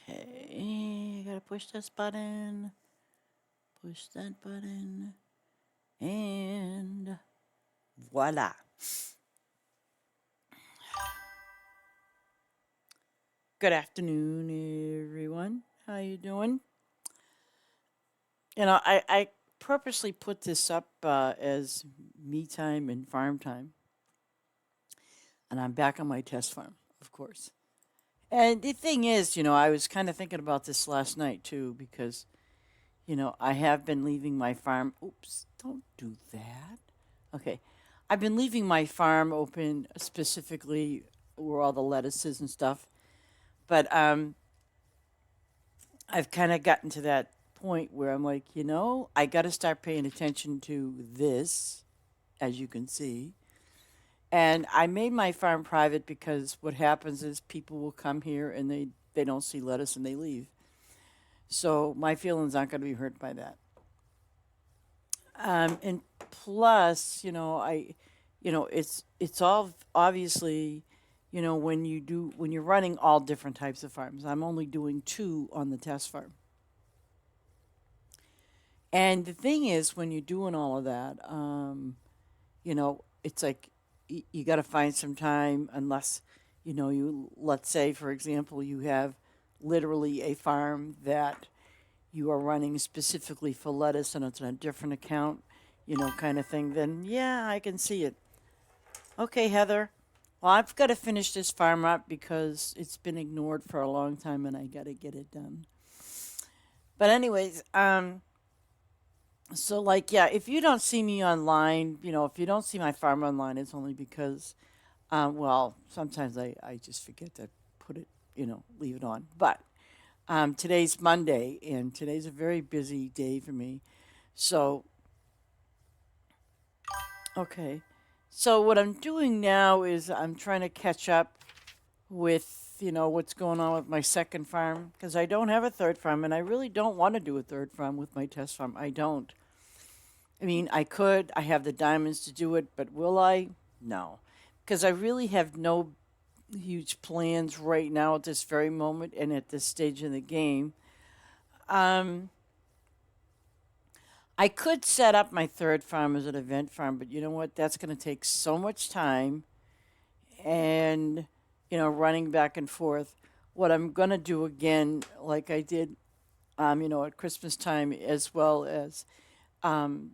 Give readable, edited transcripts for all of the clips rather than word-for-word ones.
Okay, I gotta push this button, push that button, and voila. Good afternoon, everyone. How you doing? I purposely put this up as me time and farm time, and I'm back on my test farm, of course. And the thing is, I was kind of thinking about this last night too, because I have been leaving my farm. Oops, don't do that. Okay. I've been leaving my farm open specifically where all the lettuces and stuff. But I've kind of gotten to that point where I'm like, I got to start paying attention to this, as you can see. And I made my farm private because what happens is people will come here and they don't see lettuce and they leave. So my feelings aren't going to be hurt by that. And plus, it's all obviously, when you're running all different types of farms. I'm only doing two on the test farm. And the thing is, when you're doing all of that, it's like you got to find some time, unless, let's say, for example, you have literally a farm that you are running specifically for lettuce and it's on a different account, kind of thing, then yeah, I can see it. Okay, Heather. Well, I've got to finish this farm up because it's been ignored for a long time and I got to get it done. But anyways, so like yeah, if you don't see me online, if you don't see my farm online, it's only because well, sometimes I just forget to put it, leave it on. But today's Monday and today's a very busy day for me. So, okay. So what I'm doing now is I'm trying to catch up with, what's going on with my second farm because I don't have a third farm and I really don't want to do a third farm with my test farm. I don't. I mean, I could. I have the diamonds to do it, but will I? No. Because I really have no huge plans right now at this very moment and at this stage in the game. Um, I could set up my third farm as an event farm, but you know what? That's going to take so much time and, running back and forth. What I'm going to do again, like I did, at Christmas time as well as um,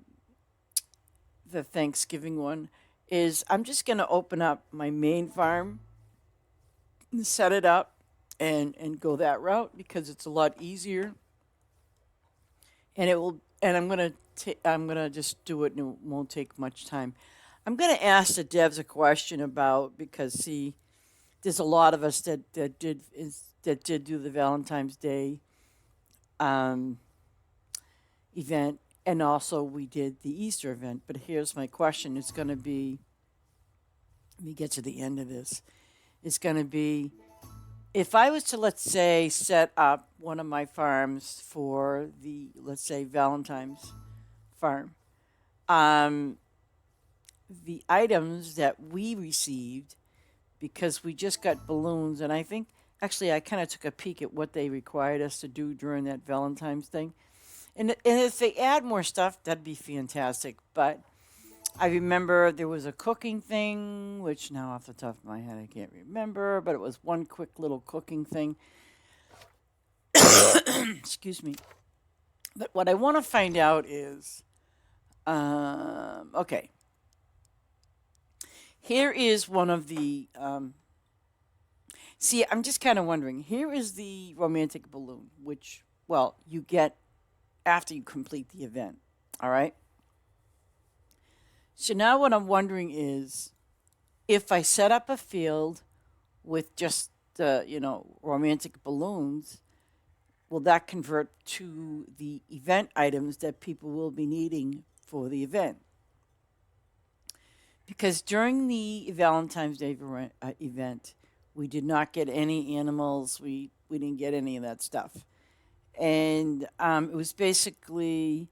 the Thanksgiving one, is I'm just going to open up my main farm, set it up, and go that route because it's a lot easier, and it will. And I'm gonna just do it, and it won't take much time. I'm gonna ask the devs a question about because see, there's a lot of us that did do the Valentine's Day um, event, and also we did the Easter event. But here's my question: It's gonna be. Let me get to the end of this. It's gonna be if I was to, let's say, set up one of my farms for the, let's say, Valentine's farm, um, the items that we received, because we just got balloons, and I think, actually, I kind of took a peek at what they required us to do during that Valentine's thing. And if they add more stuff, that'd be fantastic. But I remember there was a cooking thing, which now off the top of my head I can't remember, but it was one quick little cooking thing. Excuse me. But what I want to find out is, okay, here is one of the. See, I'm just kind of wondering. Here is the romantic balloon, which, well, you get after you complete the event. All right. So now what I'm wondering is if I set up a field with just the, romantic balloons, will that convert to the event items that people will be needing for the event? Because during the Valentine's Day event, we did not get any animals. We didn't get any of that stuff. And it was basically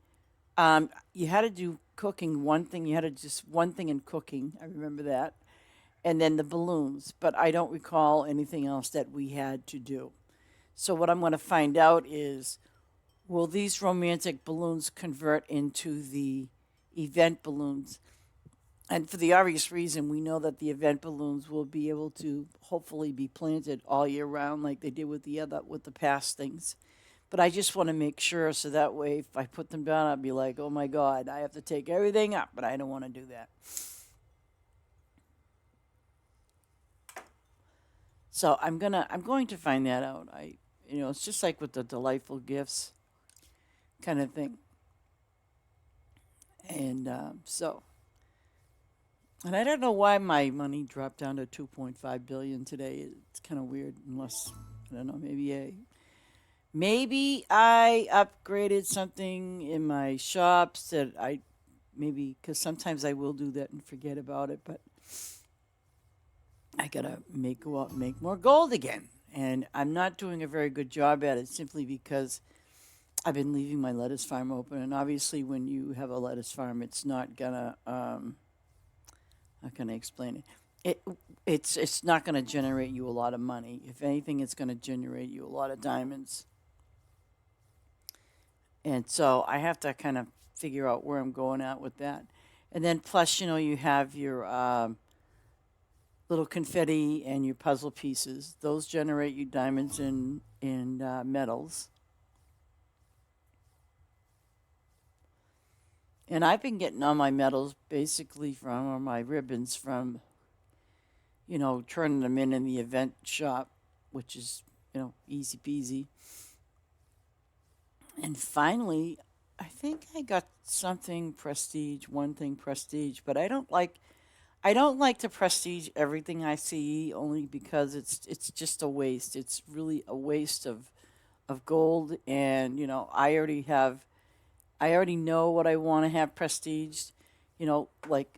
you had to do cooking one thing. You had to just one thing in cooking. I remember that. And then the balloons. But I don't recall anything else that we had to do. So what I'm going to find out is, will these romantic balloons convert into the event balloons? And for the obvious reason, we know that the event balloons will be able to hopefully be planted all year round, like they did with the past things. But I just want to make sure, so that way, if I put them down, I'll be like, oh my God, I have to take everything up, but I don't want to do that. So I'm going to find that out. It's just like with the delightful gifts kind of thing. And and I don't know why my money dropped down to 2.5 billion today. It's kind of weird, unless I don't know, maybe I upgraded something in my shops that I maybe, because sometimes I will do that and forget about it, but I gotta go out and make more gold again. And I'm not doing a very good job at it simply because I've been leaving my lettuce farm open. And obviously, when you have a lettuce farm, it's not gonna, how can I explain it? It it's not gonna generate you a lot of money. If anything, it's gonna generate you a lot of diamonds. And so I have to kind of figure out where I'm going at with that. And then plus, you have your little confetti and your puzzle pieces. Those generate you diamonds and metals. And I've been getting all my metals basically from, or my ribbons from, turning them in the event shop, which is, easy peasy. And finally, I think I got something prestige, one thing prestige, but I don't like to prestige everything I see, only because it's just a waste. It's really a waste of gold, and I already know what I want to have prestiged. Like,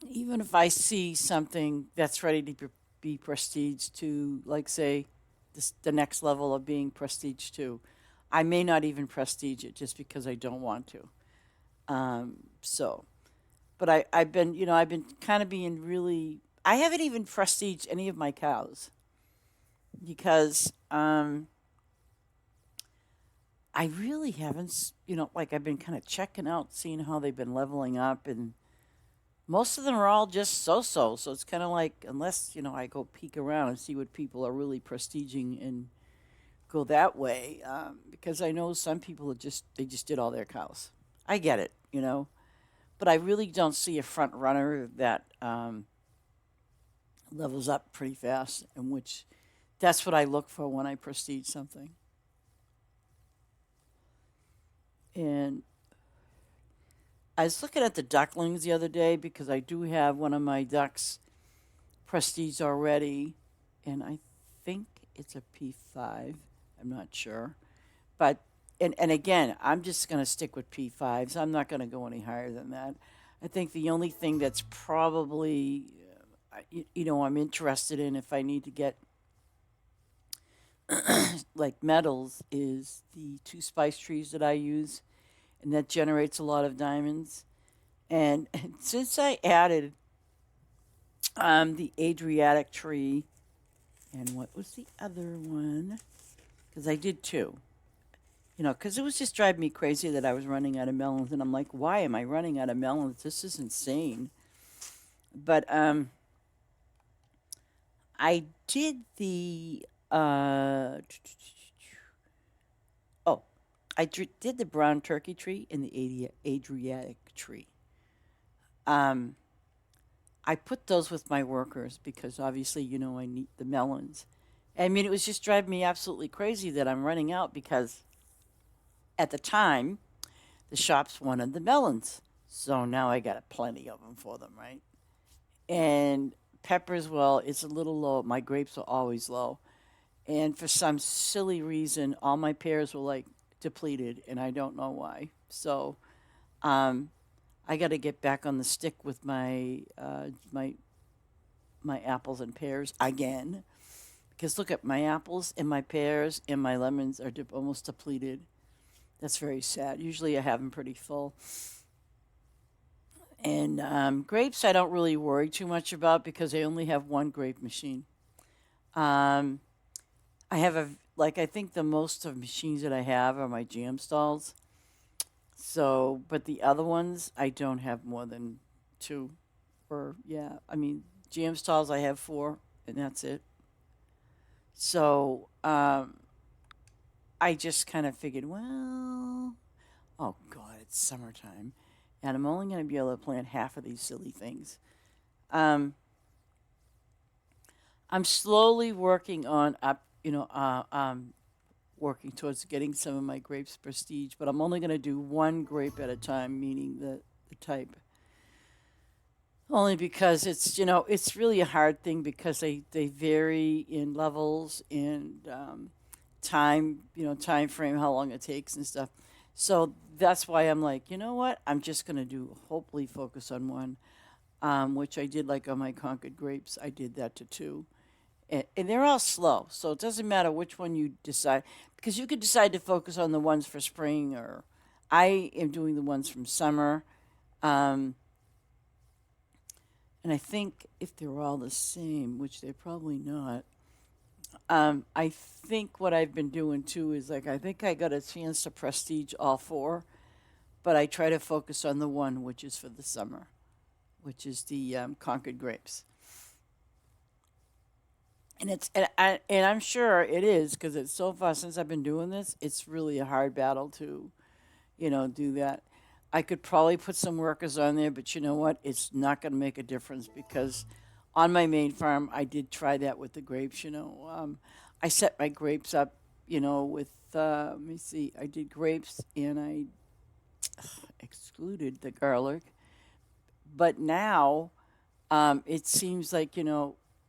even if I see something that's ready to be prestige to, like, say, the next level of being prestige to, I may not even prestige it just because I don't want to. So, but I've been kind of being really. I haven't even prestiged any of my cows because I really haven't. Like, I've been kind of checking out, seeing how they've been leveling up, and most of them are all just so-so. So it's kind of like, unless I go peek around and see what people are really prestiging and go that way, because I know some people they just did all their cows. I get it, but I really don't see a front runner that levels up pretty fast, and which that's what I look for when I prestige something. And I was looking at the ducklings the other day because I do have one of my ducks prestige already, and I think it's a P5. I'm not sure, but and again, I'm just going to stick with P5s. I'm not going to go any higher than that. I think the only thing that's probably I'm interested in, if I need to get like metals, is the two spice trees that I use, and that generates a lot of diamonds. And since I added the Adriatic tree, and what was the other one? Because I did two. Because it was just driving me crazy that I was running out of melons, and I'm like, why am I running out of melons? This is insane. But I did the oh, did the brown turkey tree and the Adriatic tree. Um, I put those with my workers because obviously, I need the melons. I mean, it was just driving me absolutely crazy that I'm running out because at the time the shops wanted the melons. So now I got plenty of them for them, right? And peppers, well, it's a little low. My grapes are always low. And for some silly reason, all my pears were like depleted, and I don't know why. So um, I got to get back on the stick with my apples and pears again. Because look at my apples and my pears and my lemons are almost depleted. That's very sad. Usually I have them pretty full. And grapes, I don't really worry too much about because I only have one grape machine. Um, I have like I think the most of machines that I have are my jam stalls. So, but the other ones I don't have more than two. Or yeah, I mean jam stalls I have four, and that's it. So I just kind of figured, well, oh God, it's summertime, and I'm only going to be able to plant half of these silly things. Um, I'm slowly working on working towards getting some of my grapes prestige, but I'm only going to do one grape at a time, meaning the type. Only because it's really a hard thing because they vary in levels and time, time frame, how long it takes and stuff. So that's why I'm like, you know what? I'm just going to do, hopefully focus on one, which I did like on my Concord grapes. I did that to two. And they're all slow. So it doesn't matter which one you decide, because you could decide to focus on the ones for spring, or I am doing the ones from summer. Um, and I think if they're all the same, which they're probably not, I think what I've been doing too is like I think I got a chance to prestige all four, but I try to focus on the one which is for the summer, which is the Concord grapes. And I'm sure it is because it's so far since I've been doing this. It's really a hard battle to do that. I could probably put some workers on there, but you know what? It's not going to make a difference because on my main farm, I did try that with the grapes. I set my grapes up, with let me see, I did grapes and I excluded the garlic, but now it seems like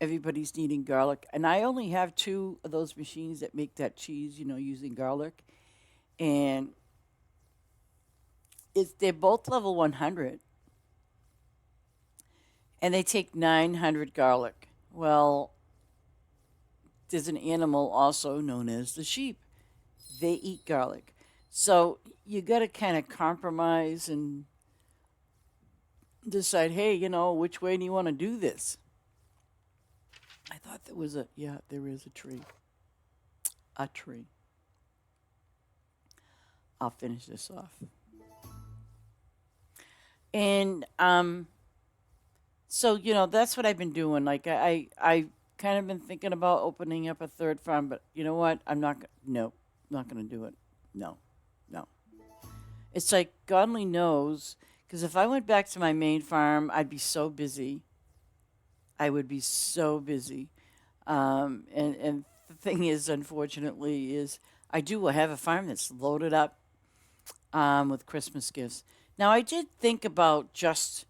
everybody's needing garlic, and I only have two of those machines that make that cheese, using garlic, and they're both level 100, and they take 900 garlic. Well, there's an animal also known as the sheep. They eat garlic, so you got to kind of compromise and decide, hey, which way do you want to do this? I thought there was yeah, there is a tree. A tree. I'll finish this off. And so that's what I've been doing. Like I kind of been thinking about opening up a third farm, but you know what? No, not gonna do it. No, no. It's like God only knows, because if I went back to my main farm, I'd be so busy. I would be so busy. And the thing is, unfortunately, is I do have a farm that's loaded up with Christmas gifts. Now, I did think about just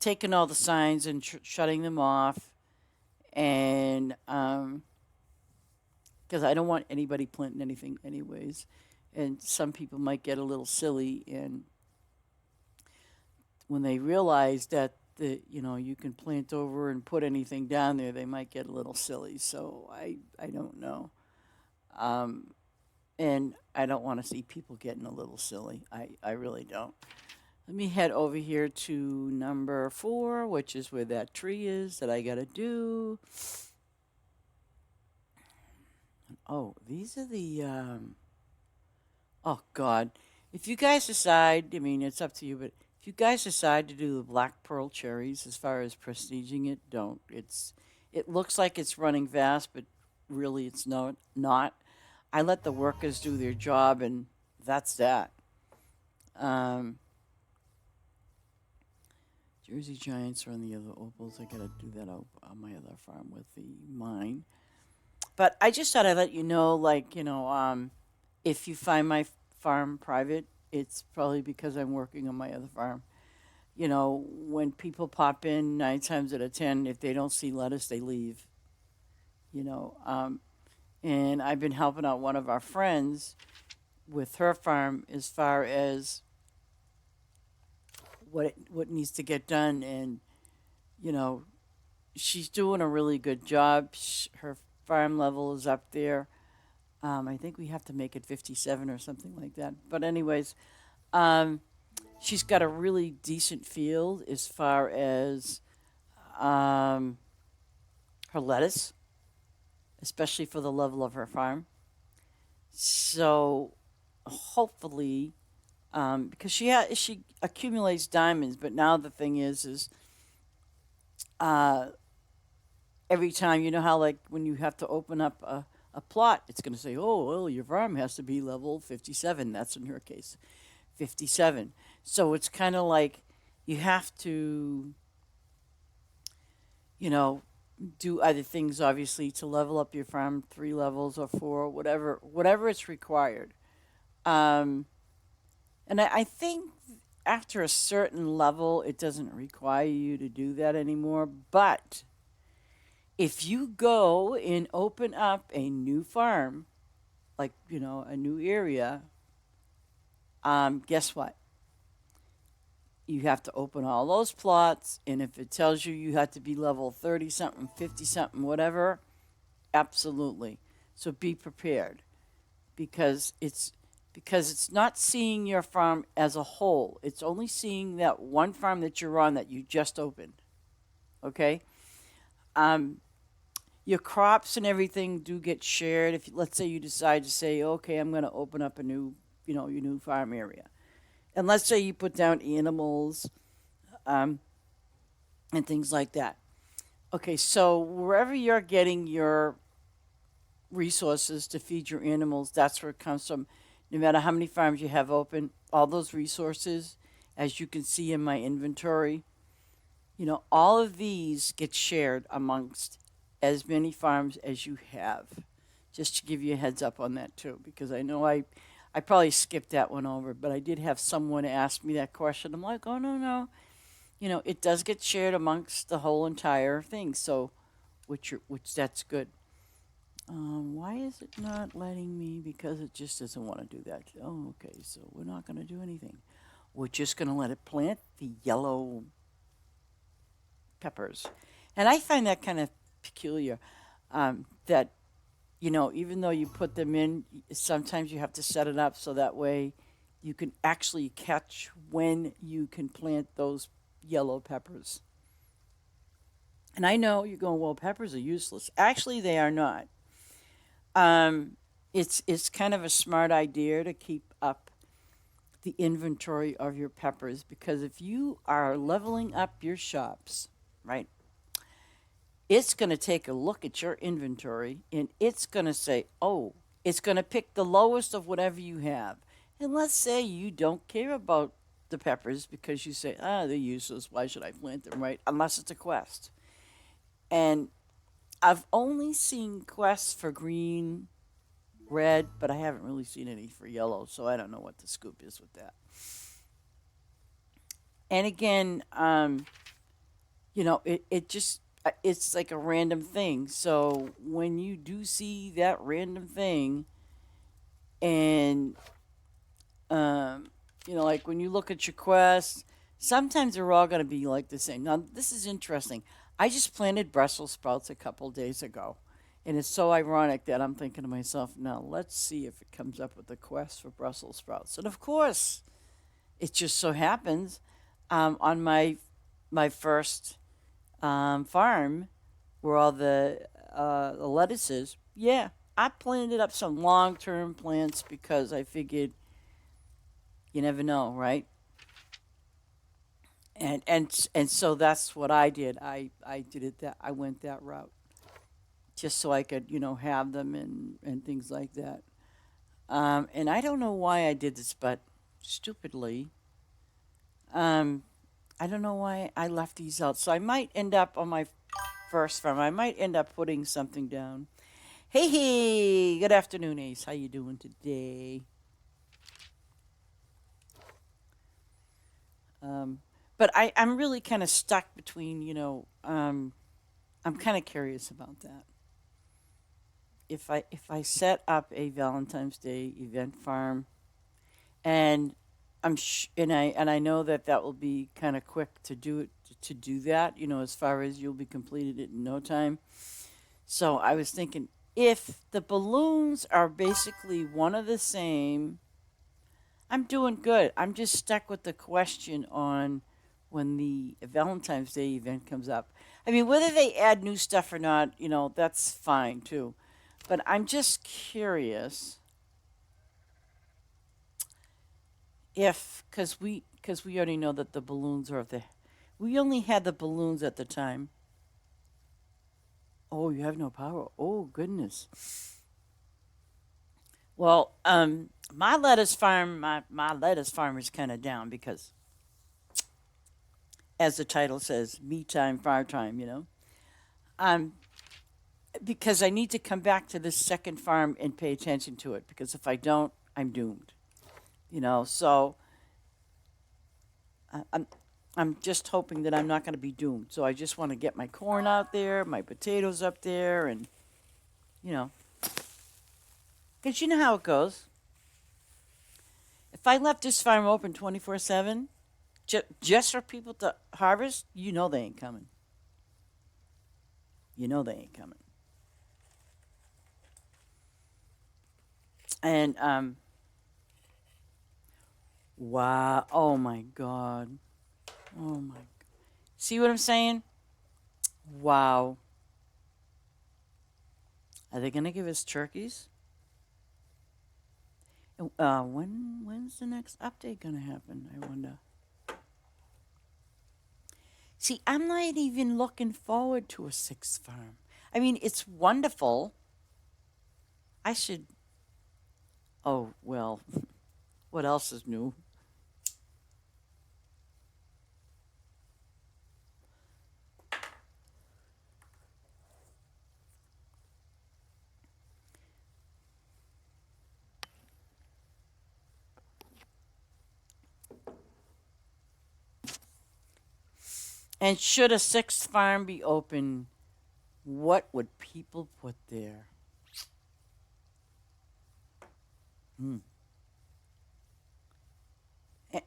taking all the signs and shutting them off, and because I don't want anybody planting anything, anyways. And some people might get a little silly, and when they realize that you can plant over and put anything down there, they might get a little silly. So I don't know. Um, and I don't want to see people getting a little silly. I really don't. Let me head over here to number 4, which is where that tree is that I gotta do. Oh, these are the. Oh God, if you guys decide, I mean, it's up to you, but if you guys decide to do the black pearl cherries, as far as prestiging it, don't. It looks like it's running fast, but really it's not. I let the workers do their job, and that's that. Um, Jersey Giants are on the other opals. I gotta do that on my other farm with the mine. But I just thought I'd let you know, like, if you find my farm private, it's probably because I'm working on my other farm. When people pop in, 9 times out of 10, if they don't see lettuce, they leave. You know, um, and I've been helping out one of our friends with her farm as far as what needs to get done, and you know, she's doing a really good job. Her farm level is up there. I think we have to make it 57 or something like that. But anyways, um, she's got a really decent field as far as um, her lettuce, especially for the level of her farm. So hopefully, because she accumulates diamonds, but now the thing is uh, every time, you know how like when you have to open up a plot, it's going to say, oh, well, your farm has to be level 57. That's in her case, 57. So it's kind of like you have to, you know, do other things obviously to level up your farm 3 levels or 4, whatever it's required. Um, and I think after a certain level, it doesn't require you to do that anymore. But if you go and open up a new farm, like, a new area, guess what? You have to open all those plots, and if it tells you you have to be level 30 something, 50 something, whatever, absolutely. So be prepared because it's not seeing your farm as a whole. It's only seeing that one farm that you're on that you just opened. Okay? Um, your crops and everything do get shared. If let's say you decide to say, okay, I'm going to open up a new, your new farm area, and let's say you put down animals um, and things like that. Okay, so wherever you're getting your resources to feed your animals, that's where it comes from. No matter how many farms you have open, all those resources, as you can see in my inventory, all of these get shared amongst as many farms as you have. Just to give you a heads up on that too, because I know I probably skipped that one over, but I did have someone ask me that question. I'm like, oh no, no, it does get shared amongst the whole entire thing. So, which that's good. Why is it not letting me? Because it just doesn't want to do that. Oh, okay. So we're not going to do anything. We're just going to let it plant the yellow peppers. And I find that kind of peculiar. That, even though you put them in, sometimes you have to set it up so that way you can actually catch when you can plant those yellow peppers. And I know you're going, well, peppers are useless. Actually, they are not. Um, it's kind of a smart idea to keep up the inventory of your peppers because if you are leveling up your shops, right, it's going to take a look at your inventory and it's going to say, oh, it's going to pick the lowest of whatever you have. And let's say you don't care about the peppers because you say, they're useless. Why should I plant them, right? Unless it's a quest. And I've only seen quests for green, red, but I haven't really seen any for yellow, so I don't know what the scoop is with that. And again, it just it's like a random thing. So when you do see that random thing, and like when you look at your quests, sometimes they're all going to be like the same. Now this is interesting. I just planted Brussels sprouts a couple days ago. And it's so ironic that I'm thinking to myself, now let's see if it comes up with a quest for Brussels sprouts. And of course, it just so happens on my first farm where all the lettuces, yeah, I planted up some long-term plants because I figured you never know, right? And so that's what I did. I did it that I went that route just so I could, have them and things like that. And I don't know why I did this, but stupidly, um, I don't know why I left these out. So I might end up on my first farm. I might end up putting something down. Hey, hey, good afternoon, Ace. How you doing today? Um, but I'm really kind of stuck between, I'm kind of curious about that. If I set up a Valentine's Day event farm, and and I know that that will be kind of quick to do that. As far as you'll be completed it in no time. So I was thinking if the balloons are basically one of the same, I'm doing good. I'm just stuck with the question on when the Valentine's Day event comes up. I mean, whether they add new stuff or not, that's fine too. But I'm just curious if, because we already know that the balloons are we only had the balloons at the time. Oh, you have no power. Oh, goodness. Well, my lettuce farm is kind of down because, as the title says, me time, farm time. Um, because I need to come back to this second farm and pay attention to it because if I don't, I'm doomed. So I'm just hoping that I'm not going to be doomed. So I just want to get my corn out there, my potatoes up there, and you know, because you know how it goes. If I left this farm open 24/7, just for people to harvest, they ain't coming. They ain't coming. And wow, oh my God, oh my, see what I'm saying? Wow, are they gonna give us turkeys? When's the next update gonna happen? I wonder. See, I'm not even looking forward to a sixth farm. I mean, it's wonderful. I should. Oh well, what else is new? And should a sixth farm be open, what would people put there? Hmm.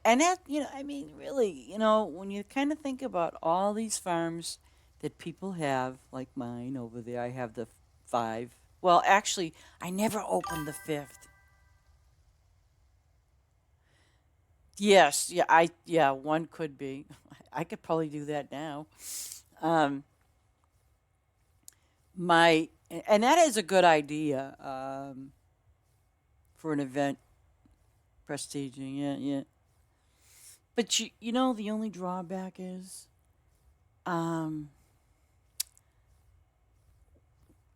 And that, I mean, really, when you kind of think about all these farms that people have, like mine over there, I have the five. Well, actually, I never opened the fifth. Yes, yeah, one could be. I could probably do that now. Um, and that is a good idea for an event, prestiging. Yeah, yeah. But the only drawback is, um,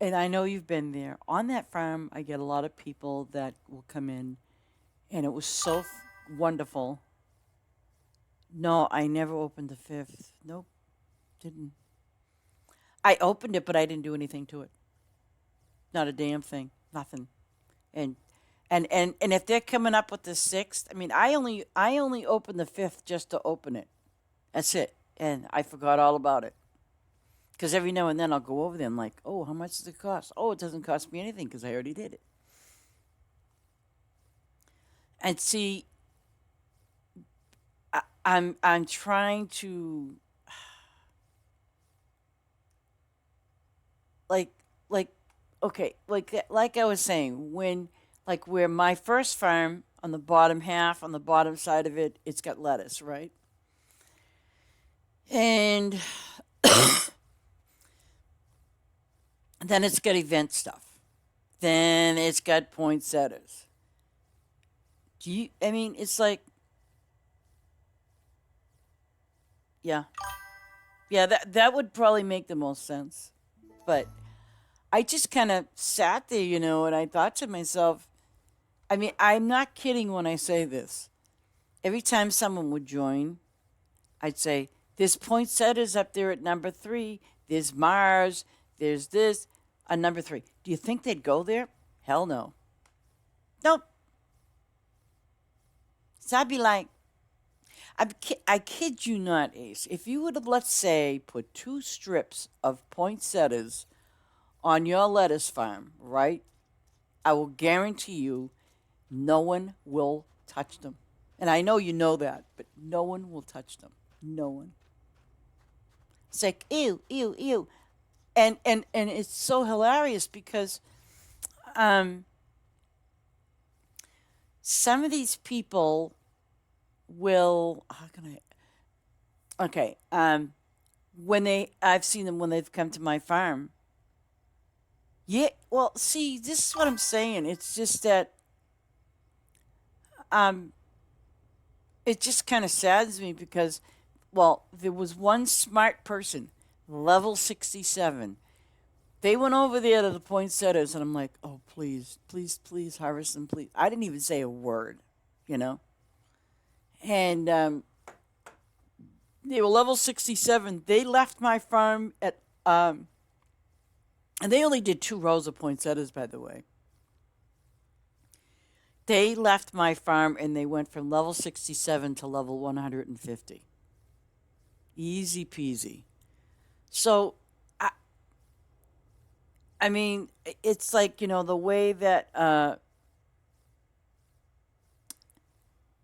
and I know you've been there. On that farm, I get a lot of people that will come in, and it was so wonderful. No, I never opened the fifth. Nope, didn't. I opened it, but I didn't do anything to it. Not a damn thing. Nothing. And and if they're coming up with the sixth, I mean, I only opened the fifth just to open it. That's it. And I forgot all about it. Because every now and then I'll go over there and like, oh, how much does it cost? Oh, it doesn't cost me anything because I already did it. And see, I'm trying to like like okay like I was saying when like where my first farm on the bottom half on the bottom side of it it's got lettuce right and then it's got event stuff then it's got poinsettias. I mean it's like yeah yeah that would probably make the most sense but I just kind of sat there and I thought to myself I mean I'm not kidding when I say this every time someone would join I'd say, there's poinsettias up there at number 3. There's Mars. There's this on number 3. Do you think they'd go there? Hell no. Nope. So I'd be like, I kid you not, Ace. If you would have, let's say, put 2 strips of poinsettias on your lettuce farm, right? I will guarantee you no one will touch them. And I know you know that, but no one will touch them. No one. It's like, ew, ew, ew. And it's so hilarious because um, some of these people will how can I okay when they I've seen them when they've come to my farm Yeah, well, see, this is what I'm saying. It's just that um, it just kind of saddens me because, well, there was one smart person, level 67. They went over there to the poinsettias, and I'm like, oh, please, please, please harvest them, please. I didn't even say a word, you know? And they were level 67. They left my farm at, and they only did 2 rows of poinsettias, by the way. They left my farm and they went from level 67 to level 150. Easy peasy. So, I, I mean, it's like, the way that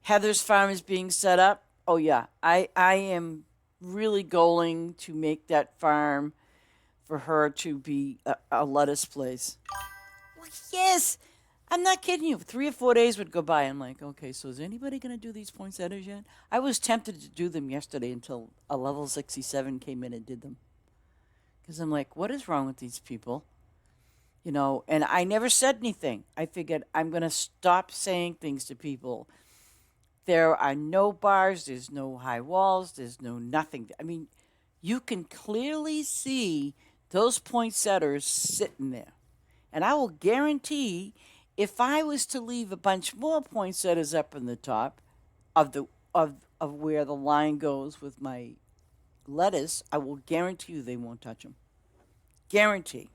Heather's farm is being set up. Oh, yeah. I am really going to make that farm for her to be a lettuce place. Well, yes. I'm not kidding you. 3 or 4 days would go by. I'm like, okay, so is anybody going to do these poinsettias yet? I was tempted to do them yesterday until a level 67 came in and did them. Because I'm like, what is wrong with these people? And I never said anything. I figured I'm going to stop saying things to people. There are no bars, there's no high walls, there's no nothing. I mean, you can clearly see those poinsettias sitting there. And I will guarantee if I was to leave a bunch more poinsettias up in the top of the of where the line goes with my lettuce, I will guarantee you they won't touch them. Guarantee.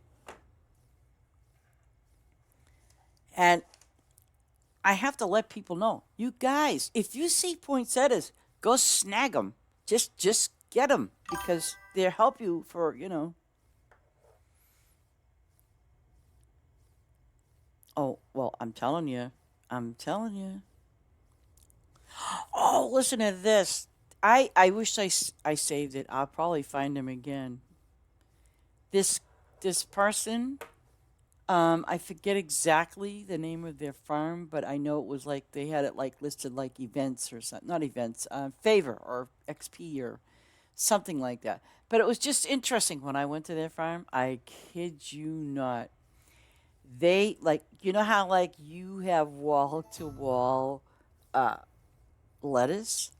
And I have to let people know, you guys, if you see poinsettias, go snag them. Just get them because they'll help you for. Oh, well, I'm telling you. I'm telling you. Oh, listen to this. I wish I saved it. I'll probably find him again. This this person, I forget exactly the name of their farm, but I know it was like they had it like listed like events or something, not events, favor or XP or something like that. But it was just interesting when I went to their farm. I kid you not. They like how like you have wall to wall lettuce.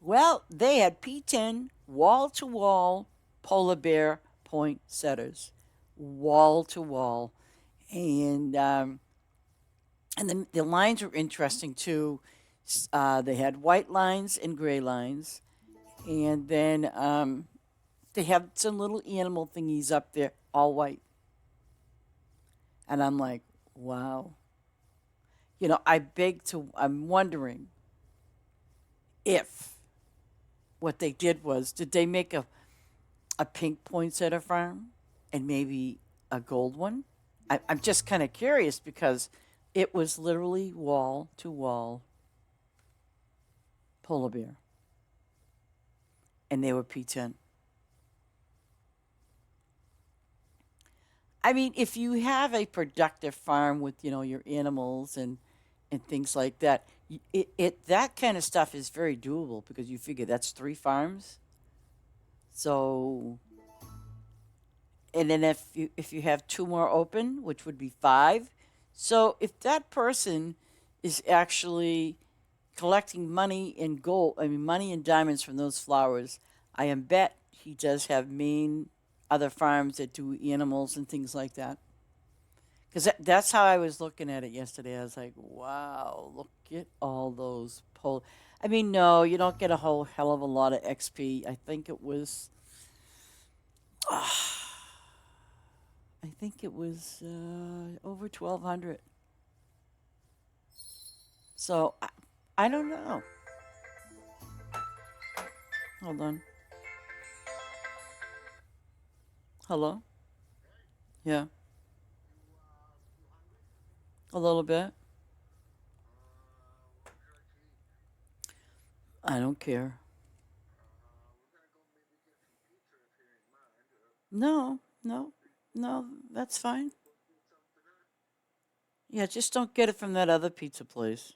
Well, they had P10 wall to wall polar bear poinsettias, wall to wall, and the lines were interesting too. They had white lines and gray lines, and then they have some little animal thingies up there, all white. And I'm like, wow. I'm wondering if what they did they make a pink poinsettia farm and maybe a gold one? I'm just kind of curious because it was literally wall to wall polar bear, and they were P10. I mean, if you have a productive farm with your animals and things like that, that kind of stuff is very doable because you figure that's 3 farms. So, and then if you have 2 more open, which would be 5. So if that person is actually collecting money in gold, I mean money in diamonds from those flowers, I am bet he does have main other farms that do animals and things like that. Because that's how I was looking at it yesterday. I was like, wow, look at all those pole. I mean, no, you don't get a whole hell of a lot of XP. I think it was over 1,200. So I don't know. Hold on. Hello? Yeah, a little bit. I don't care. No, no, no, that's fine. Yeah, just don't get it from that other pizza place.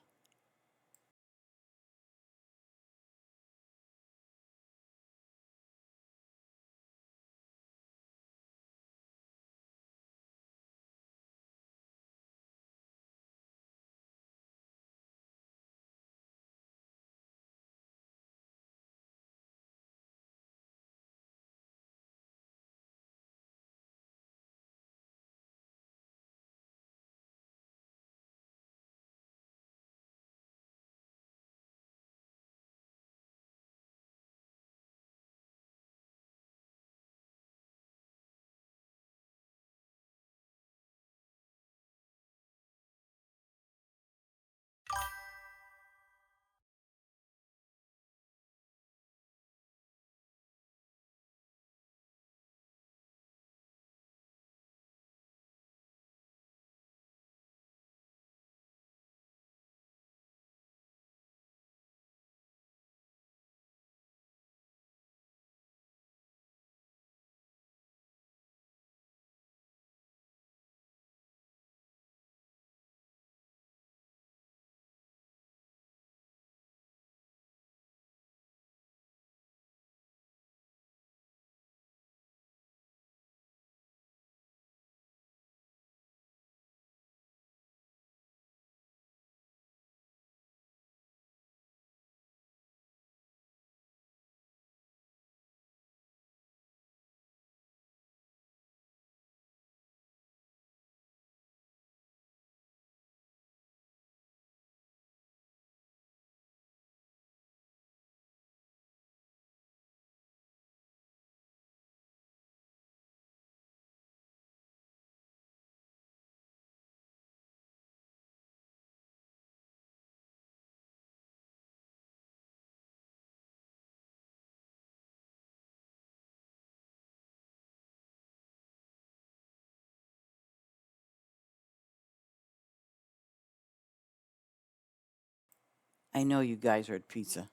I know you guys are at pizza.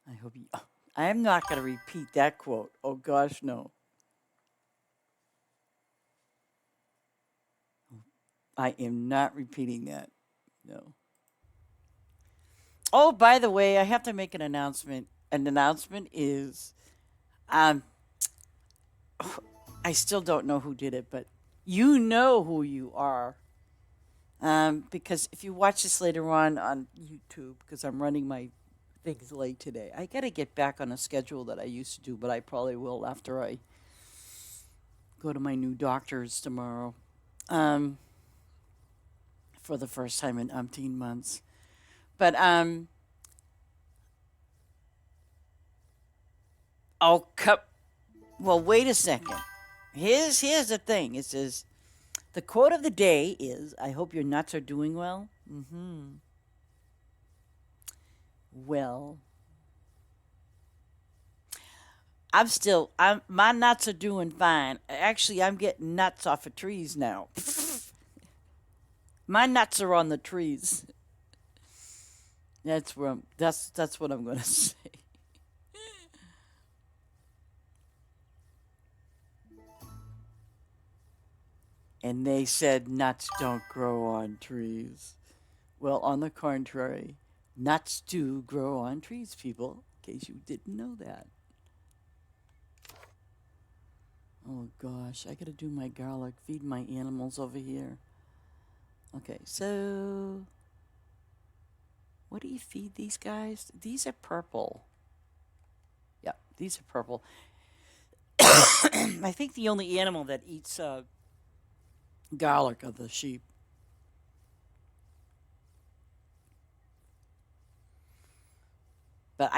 I hope you. I am not going to repeat that quote. Oh gosh, no. I am not repeating that. No. Oh, by the way, I have to make an announcement. An announcement is, um, I still don't know who did it, but you know who you are. Because if you watch this later on YouTube, because I'm running my things late today, I got to get back on a schedule that I used to do, but I probably will after I go to my new doctor's tomorrow. Um, for the first time in umpteen months. But oh, well, wait a second. Here's the thing. It says the quote of the day is, "I hope your nuts are doing well." Mm-hmm. Well, my nuts are doing fine. Actually, I'm getting nuts off of trees now. My nuts are on the trees. That's what I'm gonna say. And they said nuts don't grow on trees. Well, on the contrary, nuts do grow on trees, people, in case you didn't know that. Oh gosh, I gotta do my garlic, feed my animals over here. Okay, so what do you feed these guys? These are purple. Yeah, these are purple. I think the only animal that eats garlic are the sheep. But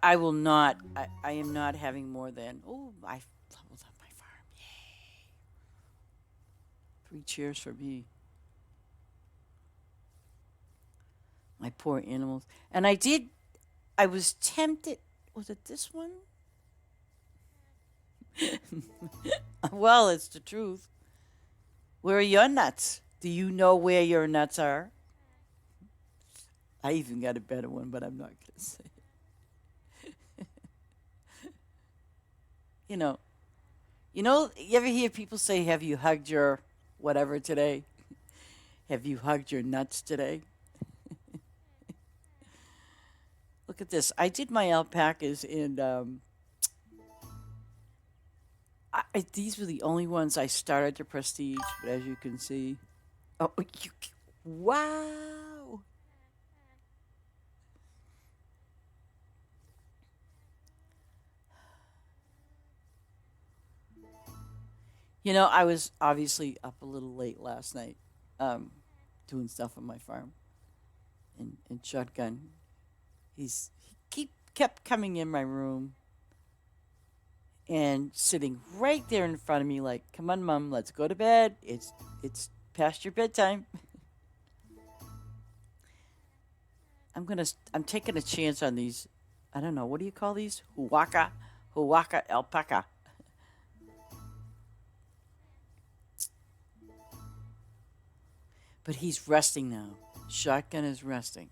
I will not. I am not having more than. Oh, I leveled up my farm. Yay! 3 cheers for me. My poor animals. And I was tempted. Was it this one? Well, it's the truth. Where are your nuts? Do you know where your nuts are? I even got a better one, but I'm not going to say. You know, you ever hear people say, "Have you hugged your whatever today? Have you hugged your nuts today?" Look at this. I did my alpacas, and these were the only ones I started to prestige. But as you can see, oh, wow! I was obviously up a little late last night, um, doing stuff on my farm, and Shotgun. He kept coming in my room and sitting right there in front of me, like, "Come on, Mom, let's go to bed. It's past your bedtime." I'm taking a chance on these. I don't know, what do you call these? Huaca alpaca. But he's resting now. Shotgun is resting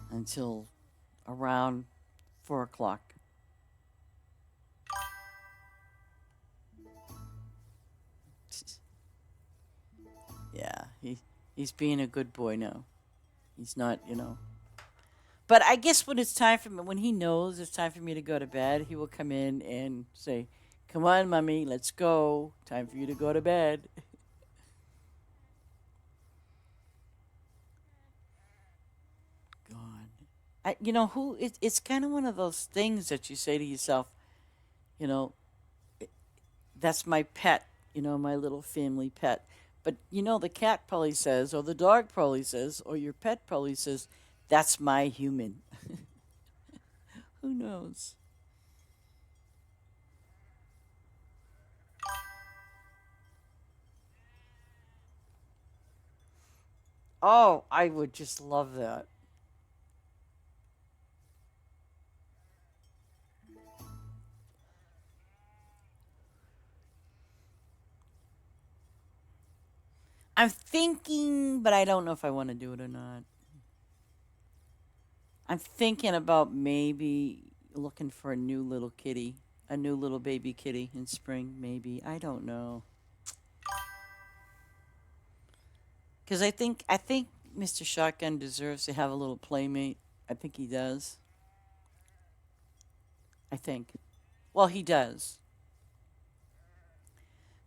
until around 4 o'clock. Yeah, he's being a good boy now. He's not. But I guess when he knows it's time for me to go to bed, he will come in and say, "Come on, Mummy, let's go. Time for you to go to bed." God. It's kind of one of those things that you say to yourself, you know, that's my pet, my little family pet. But, the cat probably says, or the dog probably says, or your pet probably says, "That's my human." Who knows? Oh, I would just love that. I'm thinking, but I don't know if I want to do it or not. I'm thinking about maybe looking for a new little kitty, a new little baby kitty in spring, maybe. I don't know. Because I think Mr. Shotgun deserves to have a little playmate. I think he does. I think. Well, he does.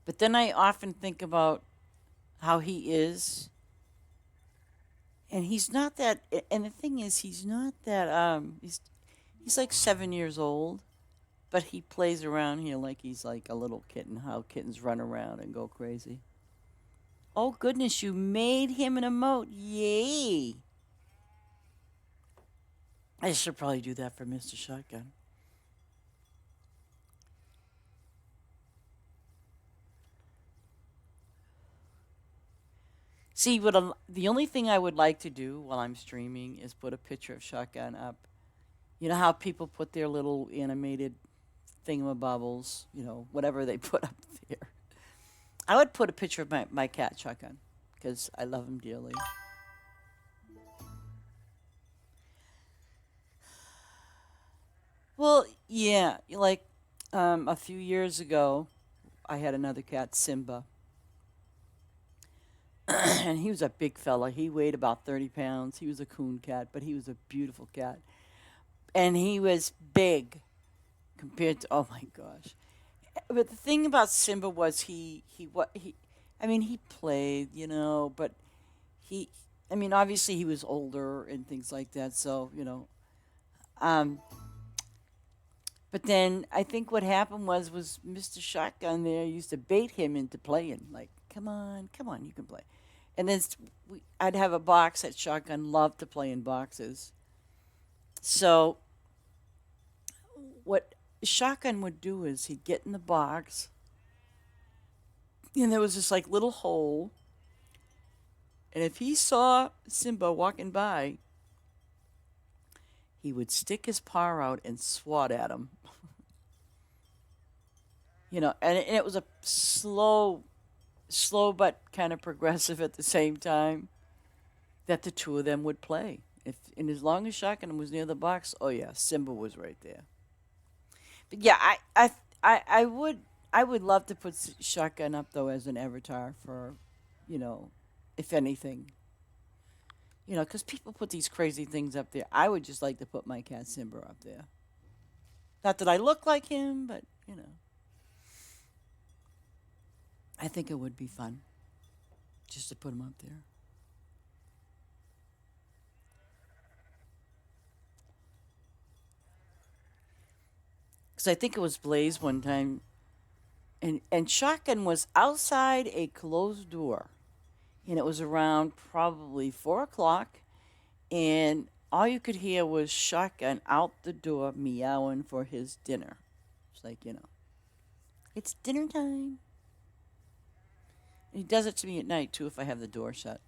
But then I often think about how he is, and he's not that. And the thing is, he's not that. He's like 7 years old, but he plays around here like he's like a little kitten. How kittens run around and go crazy. Oh goodness, you made him an emote! Yay! I should probably do that for Mr. Shotgun. See, the only thing I would like to do while I'm streaming is put a picture of Shotgun up. You know how people put their little animated thingamabobbles, whatever they put up there. I would put a picture of my cat, Shotgun, because I love him dearly. Well, yeah, like a few years ago, I had another cat, Simba, and he was a big fella. He weighed about 30 pounds. He was a coon cat, but he was a beautiful cat. And he was big compared to, oh my gosh. But the thing about Simba was I mean, he played, but he, I mean, obviously he was older and things like that. So, um, but then I think what happened was Mr. Shotgun there used to bait him into playing. Like, come on, you can play. And then I'd have a box that Shotgun loved to play in boxes. So what Shotgun would do is he'd get in the box, and there was this like little hole. And if he saw Simba walking by, he would stick his paw out and swat at him. And it was a slow but kind of progressive at the same time that the two of them would play. And as long as Shotgun was near the box, oh yeah, Simba was right there. But yeah, I would love to put Shotgun up though as an avatar for, you know, if anything, because people put these crazy things up there. I would just like to put my cat Simba up there. Not that I look like him, but I think it would be fun just to put him up there. Because I think it was Blaze one time, and Shotgun was outside a closed door, and it was around probably 4 o'clock, and all you could hear was Shotgun out the door meowing for his dinner. It's like, it's dinner time. And he does it to me at night too if I have the door shut.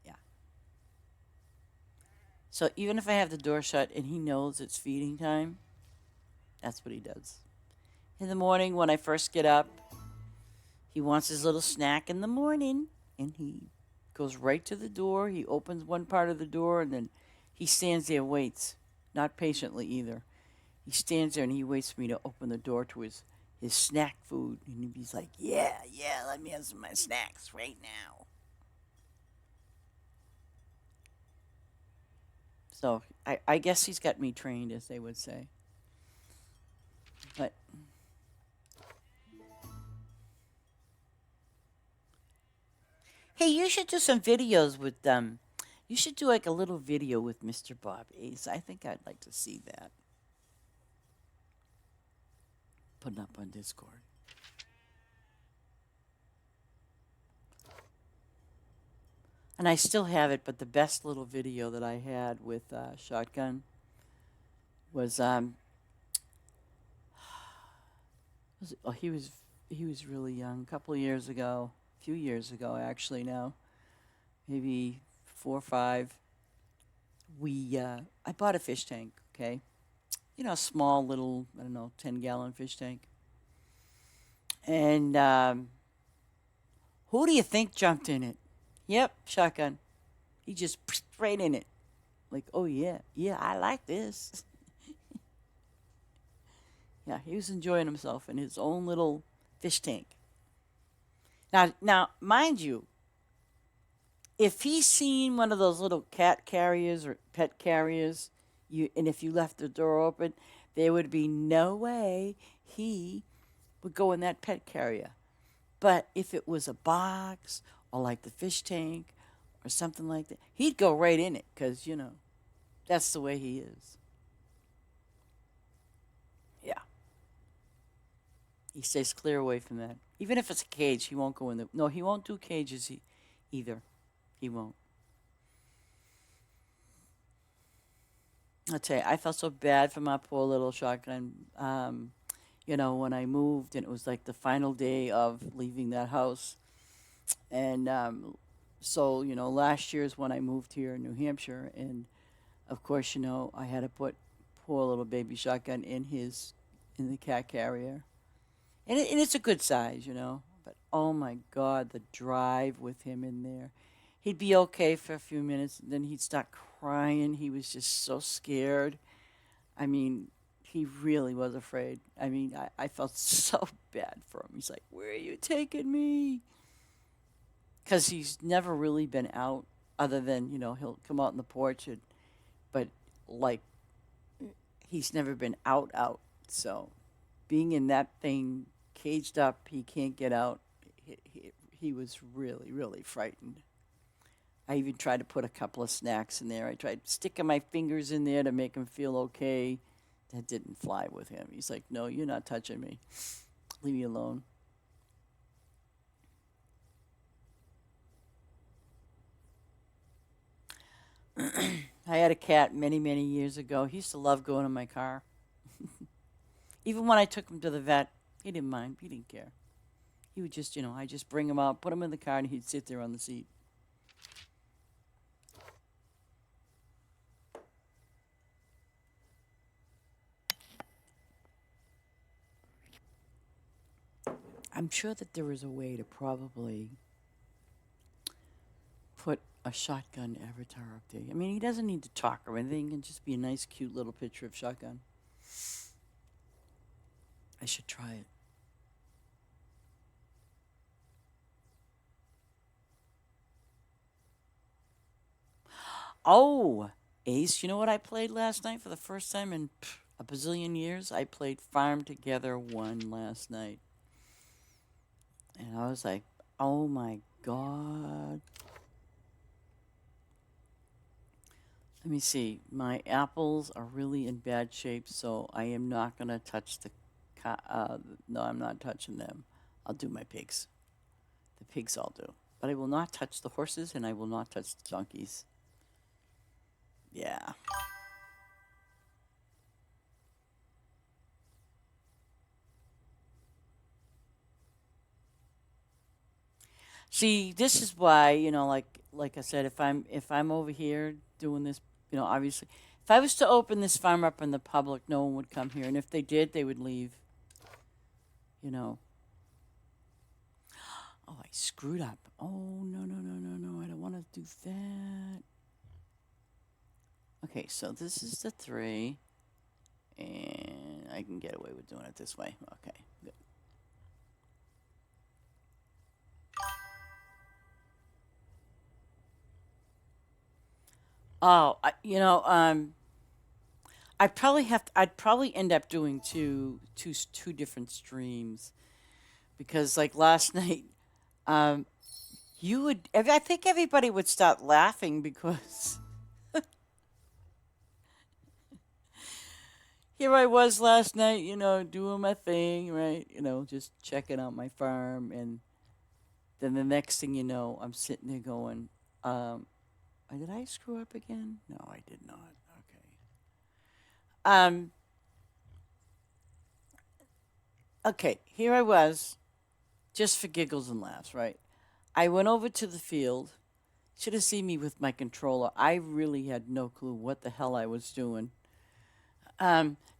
Yeah. So even if I have the door shut and he knows it's feeding time, that's what he does. In the morning when I first get up, he wants his little snack in the morning, and he goes right to the door. He opens one part of the door, and then he stands there and waits. Not patiently either. He stands there and he waits for me to open the door to his snack food. And he's like, yeah, let me have some of my snacks right now. So I guess he's got me trained, as they would say. But hey, you should do some videos with them. You should do like a little video with Mr. Bob Ace. I think I'd like to see that. Put it up on Discord. And I still have it, but the best little video that I had with Shotgun was he was really young, a couple of years ago, a few years ago actually now, maybe 4 or 5. I bought a fish tank, okay, a small little, I don't know, 10-gallon fish tank, and Who do you think jumped in it? Yep, shotgun. He just right in it. Like, oh yeah, yeah, I like this. Yeah, he was enjoying himself in his own little fish tank. Now, mind you, if he's seen one of those little cat carriers or pet carriers, and if you left the door open, there would be no way he would go in that pet carrier. But if it was a box or like the fish tank or something like that, he'd go right in it because, that's the way he is. Yeah. He stays clear away from that. Even if it's a cage, he won't go in the. No, he won't do cages either. He won't. I'll tell you, I felt so bad for my poor little shotgun. When I moved, and it was like the final day of leaving that house. And so, last year is when I moved here in New Hampshire. And of course, I had to put poor little baby shotgun in the cat carrier. And it's a good size. But oh my God, the drive with him in there. He'd be okay for a few minutes, and then he'd start crying. He was just so scared. I mean, he really was afraid. I mean, I felt so bad for him. He's like, "Where are you taking me?" Because he's never really been out other than, he'll come out on the porch, but like, he's never been out. So being in that thing caged up, he can't get out. He was really, really frightened. I even tried to put a couple of snacks in there. I tried sticking my fingers in there to make him feel okay. That didn't fly with him. He's like, "No, you're not touching me. Leave me alone." I had a cat many, many years ago. He used to love going in my car. Even when I took him to the vet, he didn't mind. He didn't care. He would just, I just bring him out, put him in the car, and he'd sit there on the seat. I'm sure that there is a way to probably put a shotgun avatar up there. I mean, he doesn't need to talk or anything. It can just be a nice, cute little picture of shotgun. I should try it. Oh, Ace, you know what I played last night for the first time in a bazillion years? I played Farm Together 1 last night. And I was like, oh my God. Let me see. My apples are really in bad shape, so I am not going to touch no, I'm not touching them. I'll do my pigs. The pigs I'll do. But I will not touch the horses, and I will not touch the donkeys. Yeah. See, this is why, like I said, if I'm over here doing this, obviously, if I was to open this farm up in the public, no one would come here, and if they did, they would leave. You know. Oh, I screwed up. Oh, no, no, no, no, no. I don't want to do that. Okay, so this is the 3. And I can get away with doing it this way. Okay, good. Oh, I'd probably end up doing two different streams because like last night, um, I think everybody would start laughing because here I was last night, doing my thing, right? Just checking out my farm, and then the next thing you know, I'm sitting there going, did I screw up again? No, I did not. Okay. Um, okay, here I was, just for giggles and laughs, right? I went over to the field. Should have seen me with my controller. I really had no clue what the hell I was doing.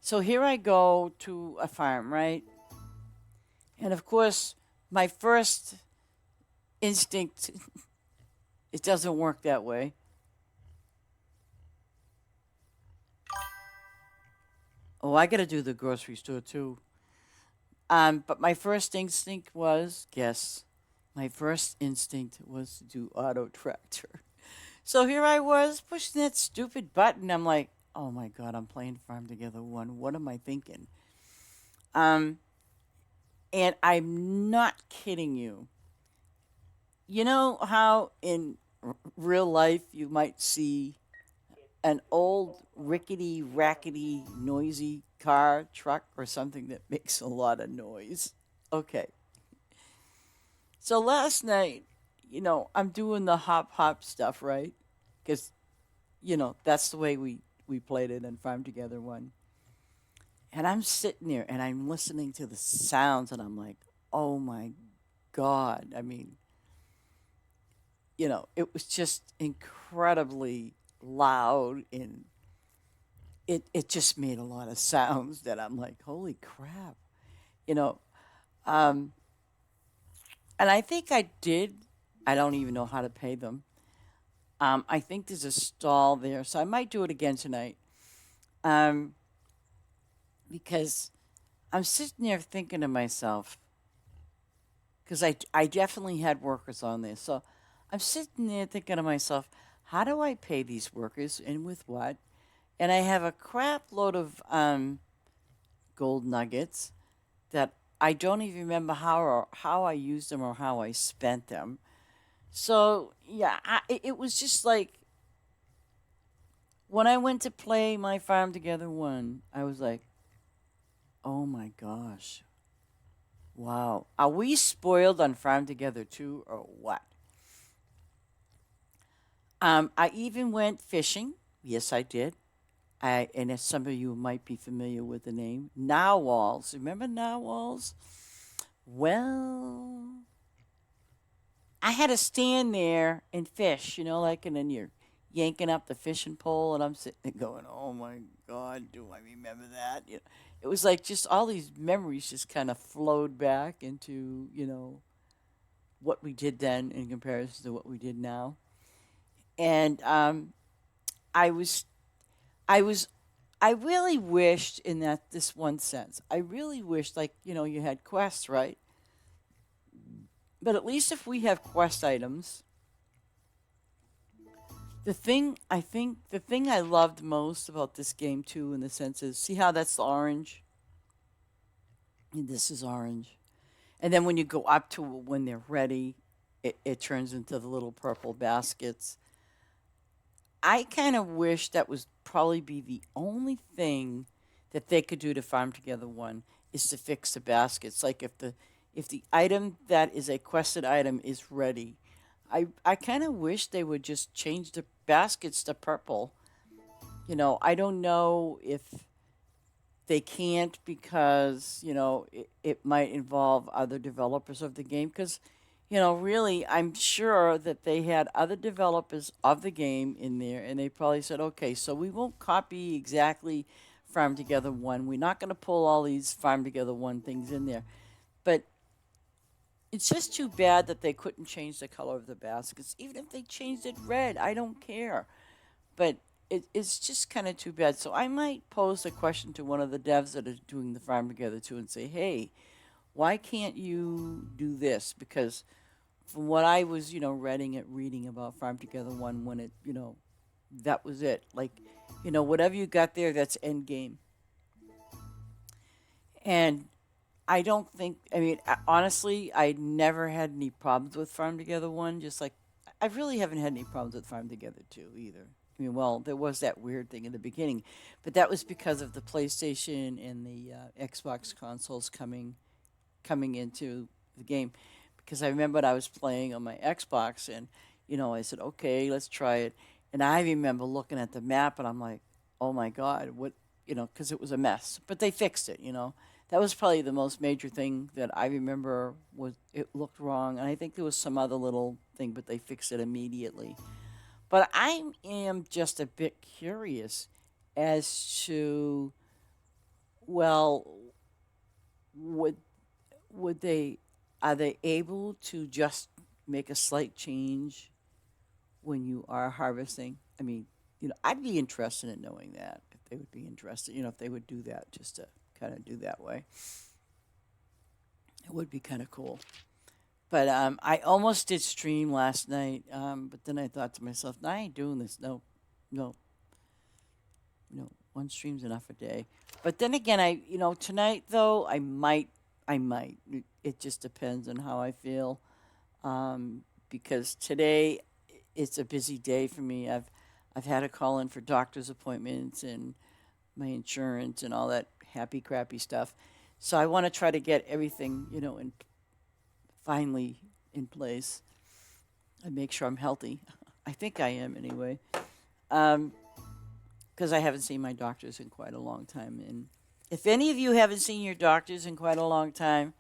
So here I go to a farm, right? And of course, my first instinct, it doesn't work that way. Oh, I got to do the grocery store too. But my first instinct was guess. My first instinct was to do auto tractor. So here I was pushing that stupid button. I'm like, oh my god, I'm playing Farm Together One. What am I thinking? Um, and I'm not kidding you. You know how in real life you might see an old rickety, rackety, noisy car, truck, or something that makes a lot of noise? Okay. So last night, I'm doing the hop hop stuff, right? Because, that's the way we played it in Farm Together One. And I'm sitting there and I'm listening to the sounds and I'm like, oh my God. I mean, it was just incredibly loud and it just made a lot of sounds that I'm like, holy crap. You know, um, and I think I did, I don't even know how to pay them. I think there's a stall there, so I might do it again tonight. Um, because I'm sitting there thinking to myself, because I definitely had workers on there. So I'm sitting there thinking to myself, how do I pay these workers and with what? And I have a crap load of gold nuggets that I don't even remember how I used them or how I spent them. So yeah, it was just like when I went to play my Farm Together One, I was like, oh my gosh, wow, are we spoiled on Farm Together Two or what? I even went fishing. Yes, I did. And as some of you might be familiar with the name, narwhals. Remember narwhals? Well, I had to stand there and fish, and then you're yanking up the fishing pole, and I'm sitting there going, "Oh my God, do I remember that?" It was like just all these memories just kind of flowed back into, what we did then in comparison to what we did now. And I was, I was, I really wished in that this one sense, I really wished, like, you had quests, right? But at least if we have quest items, the thing I loved most about this game too, in the sense is, see how that's orange, and this is orange, and then when you go up to when they're ready, it turns into the little purple baskets. I kind of wish that was probably be the only thing that they could do to Farm Together One is to fix the baskets. Like if the item that is a quested item is ready, I kind of wish they would just change the baskets to purple. I don't know if they can't because it might involve other developers of the game because really I'm sure that they had other developers of the game in there and they probably said, okay, so we won't copy exactly Farm Together One, we're not going to pull all these Farm Together One things in there, but it's just too bad that they couldn't change the color of the baskets. Even if they changed it red, I don't care, but it's just kind of too bad. So I might pose a question to one of the devs that are doing the Farm Together too and say, hey, why can't you do this? Because from what I was, reading about Farm Together One, when that was it. Like, whatever you got there, that's end game. And I don't think, I mean, honestly, I never had any problems with Farm Together One. Just like, I really haven't had any problems with Farm Together Two either. I mean, well, there was that weird thing in the beginning, but that was because of the PlayStation and the Xbox consoles coming into the game because I remember I was playing on my Xbox and I said, okay, let's try it. And I remember looking at the map and I'm like, oh my God, what, because it was a mess. But they fixed it. That was probably the most major thing that I remember was it looked wrong. And I think there was some other little thing, but they fixed it immediately. But I am just a bit curious as to, well, would would they are they able to just make a slight change when you are harvesting? I mean, I'd be interested in knowing that if they would be interested, if they would do that just to kind of do that way. It would be kind of cool. But I almost did stream last night, but then I thought to myself, no, I ain't doing this. No, no, no. One stream's enough a day. But then again, tonight though, I might. It just depends on how I feel. Because today it's a busy day for me. I've had to call in for doctor's appointments and my insurance and all that happy crappy stuff. So I want to try to get everything, in finally in place and make sure I'm healthy. I think I am anyway. Because I haven't seen my doctors in quite a long time. And if any of you haven't seen your doctors in quite a long time,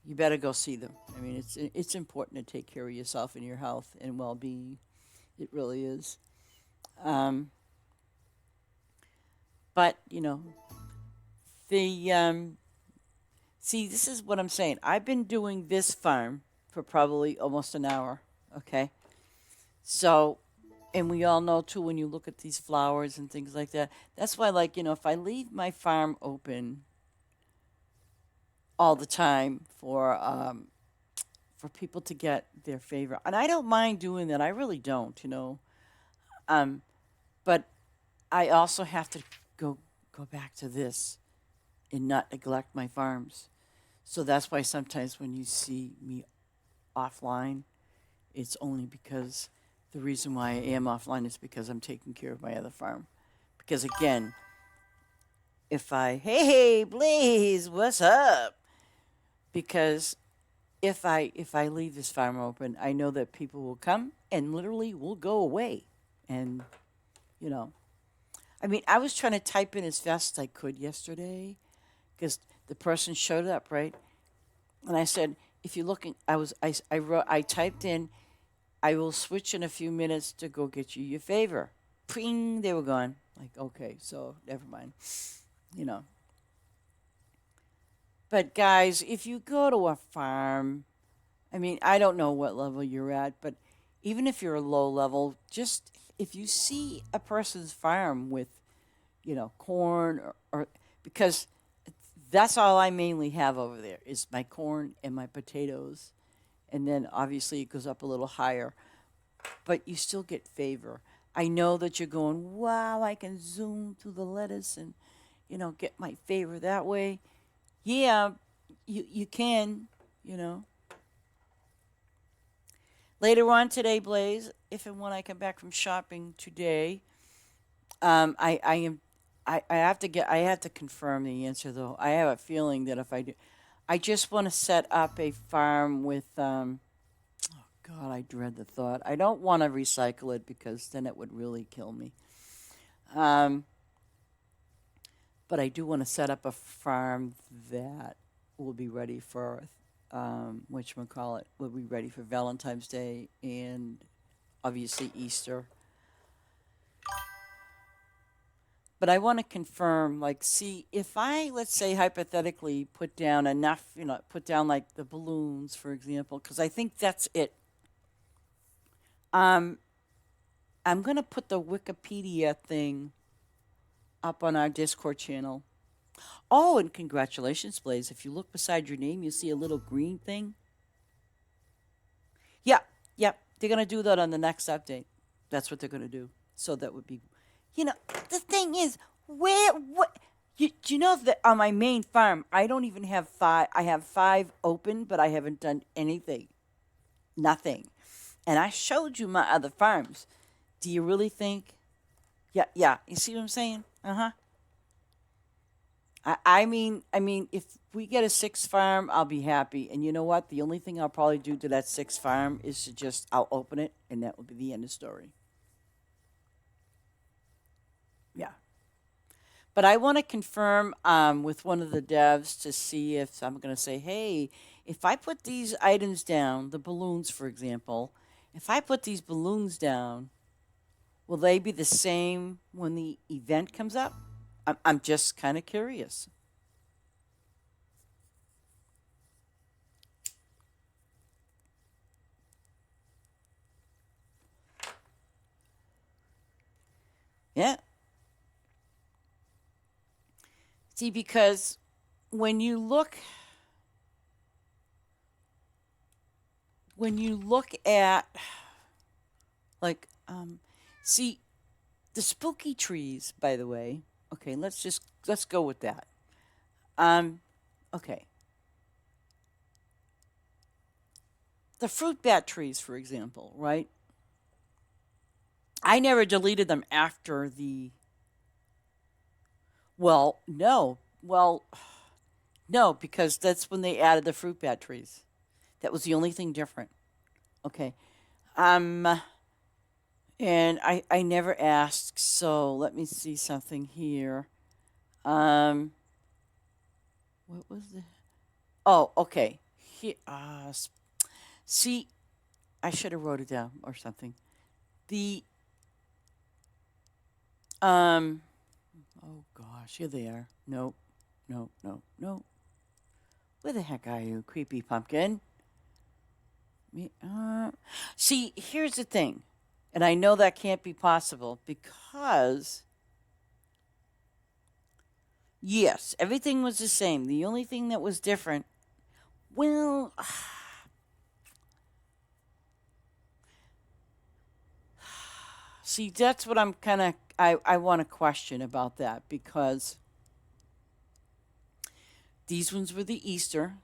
you better go see them. I mean, it's important to take care of yourself and your health and well-being. It really is. Um, but the see, this is what I'm saying. I've been doing this farm for probably almost an hour. Okay, so and we all know too when you look at these flowers and things like that. That's why, like if I leave my farm open all the time for people to get their favorite. And I don't mind doing that. I really don't. Um, but I also have to go back to this and not neglect my farms. So that's why sometimes when you see me offline, it's only because the reason why I am offline is because I'm taking care of my other farm. Because again, if hey Blaze, what's up? Because if I leave this farm open, I know that people will come and literally will go away. And you know, I mean, I was trying to type in as fast as I could yesterday because the person showed up, right? And I said, if you're looking, I wrote, I typed in, I will switch in a few minutes to go get you your favor. Ping, they were gone. Like, okay, so never mind. You know. But guys, if you go to a farm, I mean, I don't know what level you're at, but even if you're a low level, just if you see a person's farm with, corn or because that's all I mainly have over there is my corn and my potatoes. And then obviously it goes up a little higher, but you still get favor. I know that you're going, wow, I can zoom through the lettuce and, get my favor that way. Yeah, you can, you know. Later on today, Blaze, if and when I come back from shopping today, I am I have to confirm the answer though. I have a feeling that if I do, I just want to set up a farm with oh God, I dread the thought. I don't want to recycle it because then it would really kill me. Um, but I do want to set up a farm that will be ready for whatchamacallit, will be ready for Valentine's Day and obviously Easter. But I want to confirm, like, see, if I, let's say, hypothetically put down enough, put down like the balloons, for example, because I think that's it. Um, I'm going to put the Wikipedia thing up on our Discord channel. Oh, and congratulations, Blaze. If you look beside your name, you see a little green thing. Yeah, yeah, they're going to do that on the next update. That's what they're going to do. So that would be, the thing is, what, do you know that on my main farm, I don't even have five, I have five open, but I haven't done anything. Nothing. And I showed you my other farms. Do you really think? Yeah, yeah. You see what I'm saying? Uh huh. I mean, if we get a sixth farm, I'll be happy. And you know what? The only thing I'll probably do to that sixth farm is to just I'll open it, and that will be the end of the story. Yeah. But I want to confirm with one of the devs to see if I'm going to say, hey, if I put these items down, the balloons, for example, if I put these balloons down, will they be the same when the event comes up? I'm just kind of curious. Yeah. See, because when you look at like see the spooky trees, by the way. Okay, let's go with that. Um okay. The fruit bat trees, for example, right? I never deleted them after the well, no. Well, no, because that's when they added the fruit bat trees. That was the only thing different. Okay. Um and I never asked, so let me see something here. Um what was the Oh, okay. See, I should have wrote it down or something. The um oh gosh, here they are. Nope. Nope, nope, nope. Where the heck are you, creepy pumpkin? Me See, here's the thing. And I know that can't be possible because yes, everything was the same. The only thing that was different, well, see, that's what I'm kind of I want to question about that because these ones were the Easter,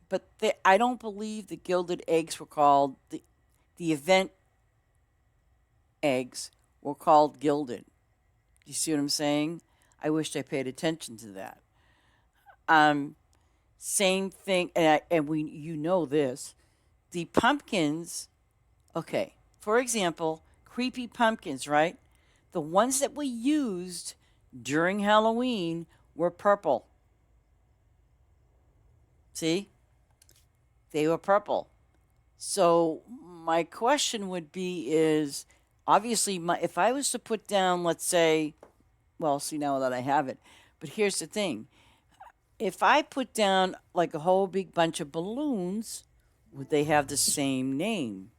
but I don't believe the gilded eggs were called the event eggs were called gilded. You see what I'm saying? I wished I paid attention to that. Um, Same thing, and we you know this. The pumpkins, okay. For example, creepy pumpkins, right? The ones that we used during Halloween were purple. See? They were purple. So my question would be is obviously if I was to put down, let's say, well, see now that I have it, but here's the thing. If I put down like a whole big bunch of balloons, would they have the same name?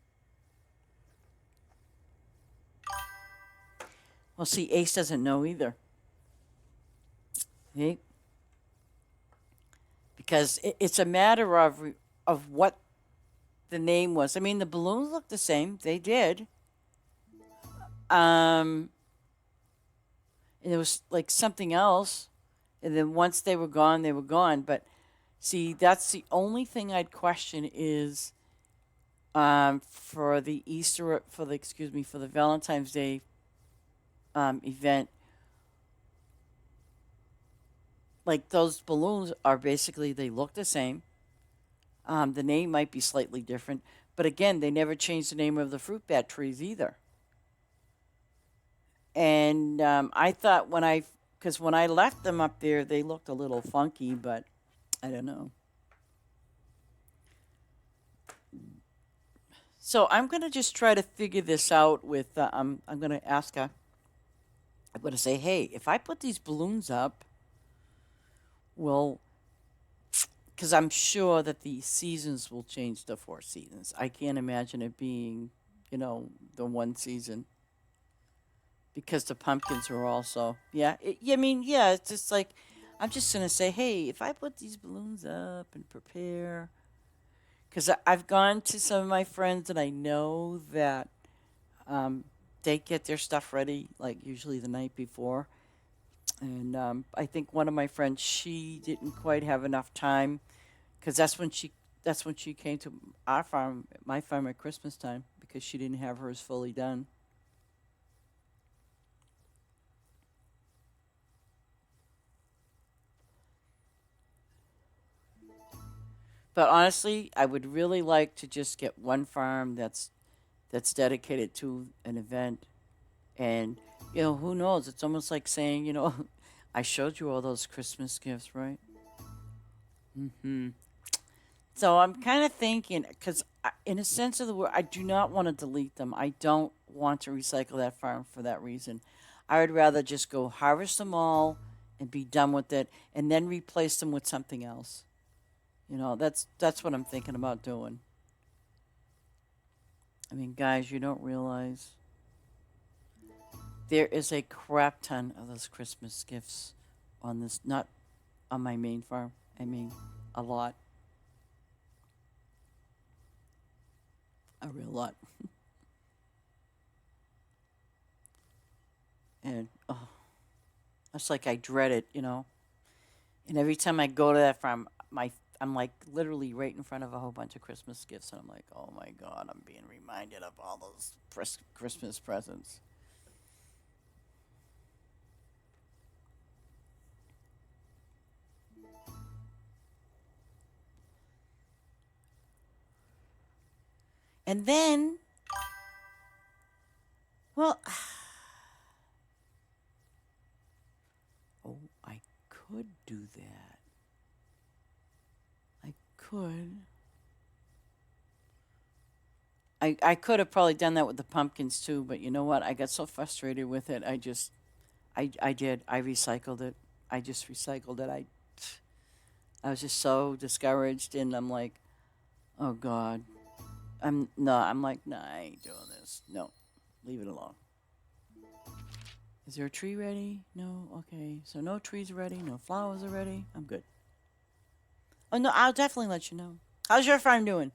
Well, see, Ace doesn't know either. Okay? Because it's a matter of what the name was. I mean, the balloons look the same. They did. And it was like something else. And then once they were gone, they were gone. But see, that's the only thing I'd question is for the Easter, for the, excuse me, for the Valentine's Day event. Like those balloons are basically, they look the same. The name might be slightly different. But again, they never changed the name of the fruit bat trees either. And I thought because when I left them up there, they looked a little funky, but I don't know. So I'm going to just try to figure this out with, I'm going to ask her, I'm going to say, hey, if I put these balloons up, well, because I'm sure that the seasons will change the 4 seasons. I can't imagine it being, the one season. Because the pumpkins are also, yeah, I mean, yeah, it's just like, I'm just going to say, hey, if I put these balloons up and prepare, because I've gone to some of my friends and I know that they get their stuff ready, like usually the night before. And I think one of my friends, she didn't quite have enough time because that's when she came to our farm, my farm at Christmas time, because she didn't have hers fully done. But honestly, I would really like to just get one farm that's dedicated to an event. And who knows? It's almost like saying, I showed you all those Christmas gifts, right? Hmm. So I'm kind of thinking, because in a sense of the word, I do not want to delete them. I don't want to recycle that farm for that reason. I would rather just go harvest them all and be done with it, and then replace them with something else. That's what I'm thinking about doing. I mean, guys, you don't realize there is a crap ton of those Christmas gifts on this, not on my main farm. I mean, a lot, a real lot. And oh, it's like I dread it, you know. And every time I go to that farm, I'm like literally right in front of a whole bunch of Christmas gifts, and I'm like, oh my god, I'm being reminded of all those Christmas presents. And then, well, oh, I could do that. I could. I could have probably done that with the pumpkins too, but you know what? I got so frustrated with it. I did. I recycled it. I just recycled it. I was just so discouraged, and I'm like, oh God. I'm like, nah, I ain't doing this. No, leave it alone. Is there a tree ready? No? Okay. So no trees ready, no flowers are ready. I'm good. Oh no, I'll definitely let you know. How's your farm doing?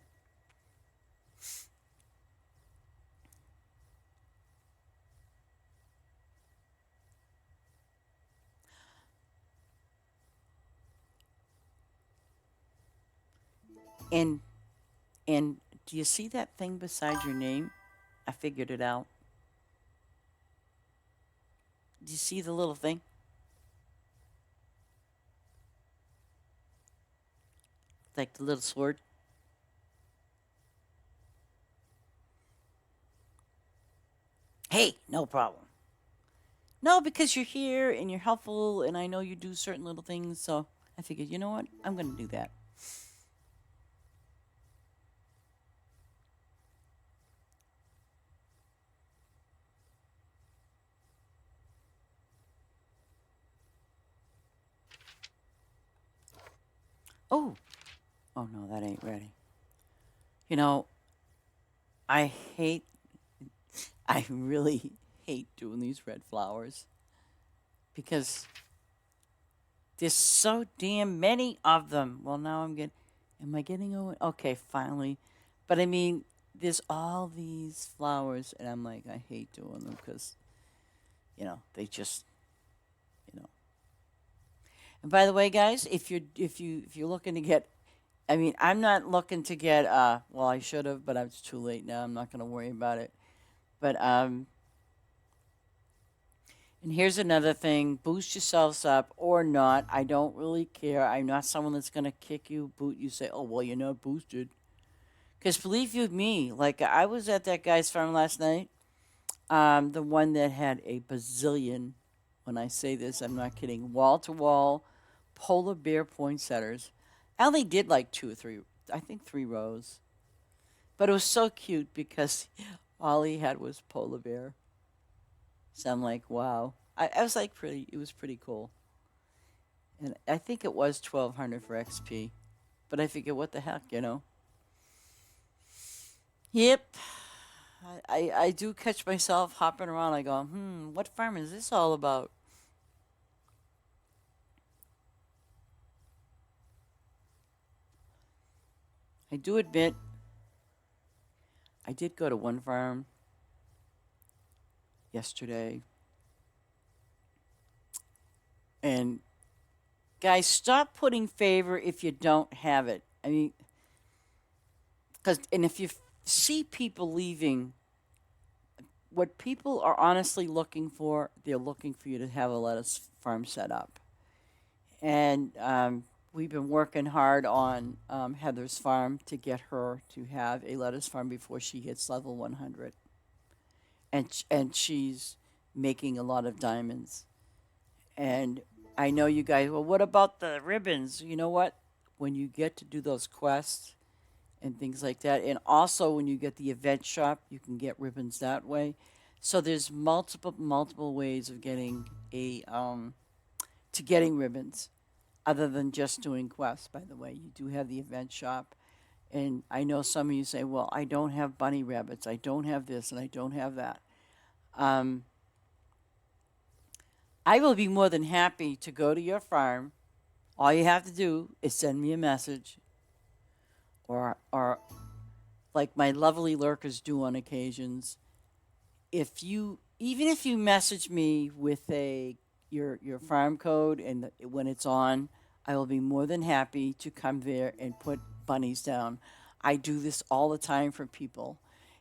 And and do you see that thing beside your name? I figured it out. Do you see the little thing? Like the little sword? Hey, no problem. No, because you're here and you're helpful and I know you do certain little things, so I figured, you know what? I'm gonna do that. Oh, oh no, that ain't ready. You know, I hate I really hate doing these red flowers because there's so damn many of them. Well, now am I getting over? Okay, finally. But I mean, there's all these flowers, and I'm like, I hate doing them because, they just, you know. And by the way, guys, if you're looking to get, I mean, I'm not looking to get, well, I should have, but it's too late now. I'm not going to worry about it. But And here's another thing: boost yourselves up or not. I don't really care. I'm not someone that's gonna kick you, boot you, say, "Oh, well, you're not boosted." Because believe you me, like I was at that guy's farm last night, the one that had a bazillion. When I say this, I'm not kidding. Wall to wall, polar bear poinsettias. I only did like two or three, I think 3 rows, but it was so cute because all he had was polar bear. So I'm like, wow. I was like, pretty. It was pretty cool. And I think it was 1200 for XP. But I figured, what the heck, you know? Yep. I do catch myself hopping around. I go, what farm is this all about? I do admit, I did go to one farm yesterday. And guys, stop putting favor if you don't have it. I mean, and if you see people leaving, what people are honestly looking for, they're looking for you to have a lettuce farm set up. And we've been working hard on Heather's farm to get her to have a lettuce farm before she hits level 100. And she's making a lot of diamonds. And I know you guys, well, what about the ribbons? You know what? When you get to do those quests and things like that, and also when you get the event shop, you can get ribbons that way. So there's multiple ways of getting getting ribbons other than just doing quests. By the way, you do have the event shop, and I know some of you say, well, I don't have bunny rabbits, I don't have this, and I don't have that. um, I will be more than happy to go to your farm. All you have to do is send me a message, or like my lovely lurkers do on occasions. If you even if you message me with a your farm code and when it's on, I will be more than happy to come there and put bunnies down. I do this all the time for people.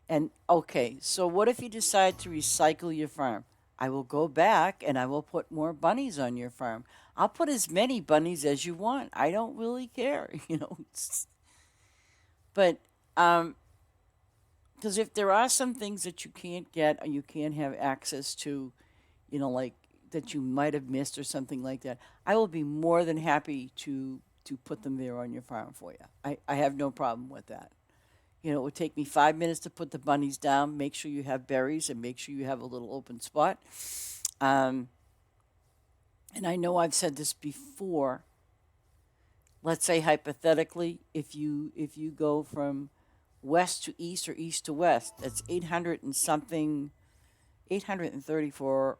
And okay, so what if you decide to recycle your farm? I will go back and I will put more bunnies on your farm. I'll put as many bunnies as you want. I don't really care, you know. But um, because if there are some things that you can't get or you can't have access to, like that you might have missed or something like that, I will be more than happy to put them there on your farm for you. I have no problem with that. It would take me 5 minutes to put the bunnies down. Make sure you have berries and make sure you have a little open spot. Um, and I know I've said this before. Let's say hypothetically, if you go from west to east or east to west, that's 800 and something, 834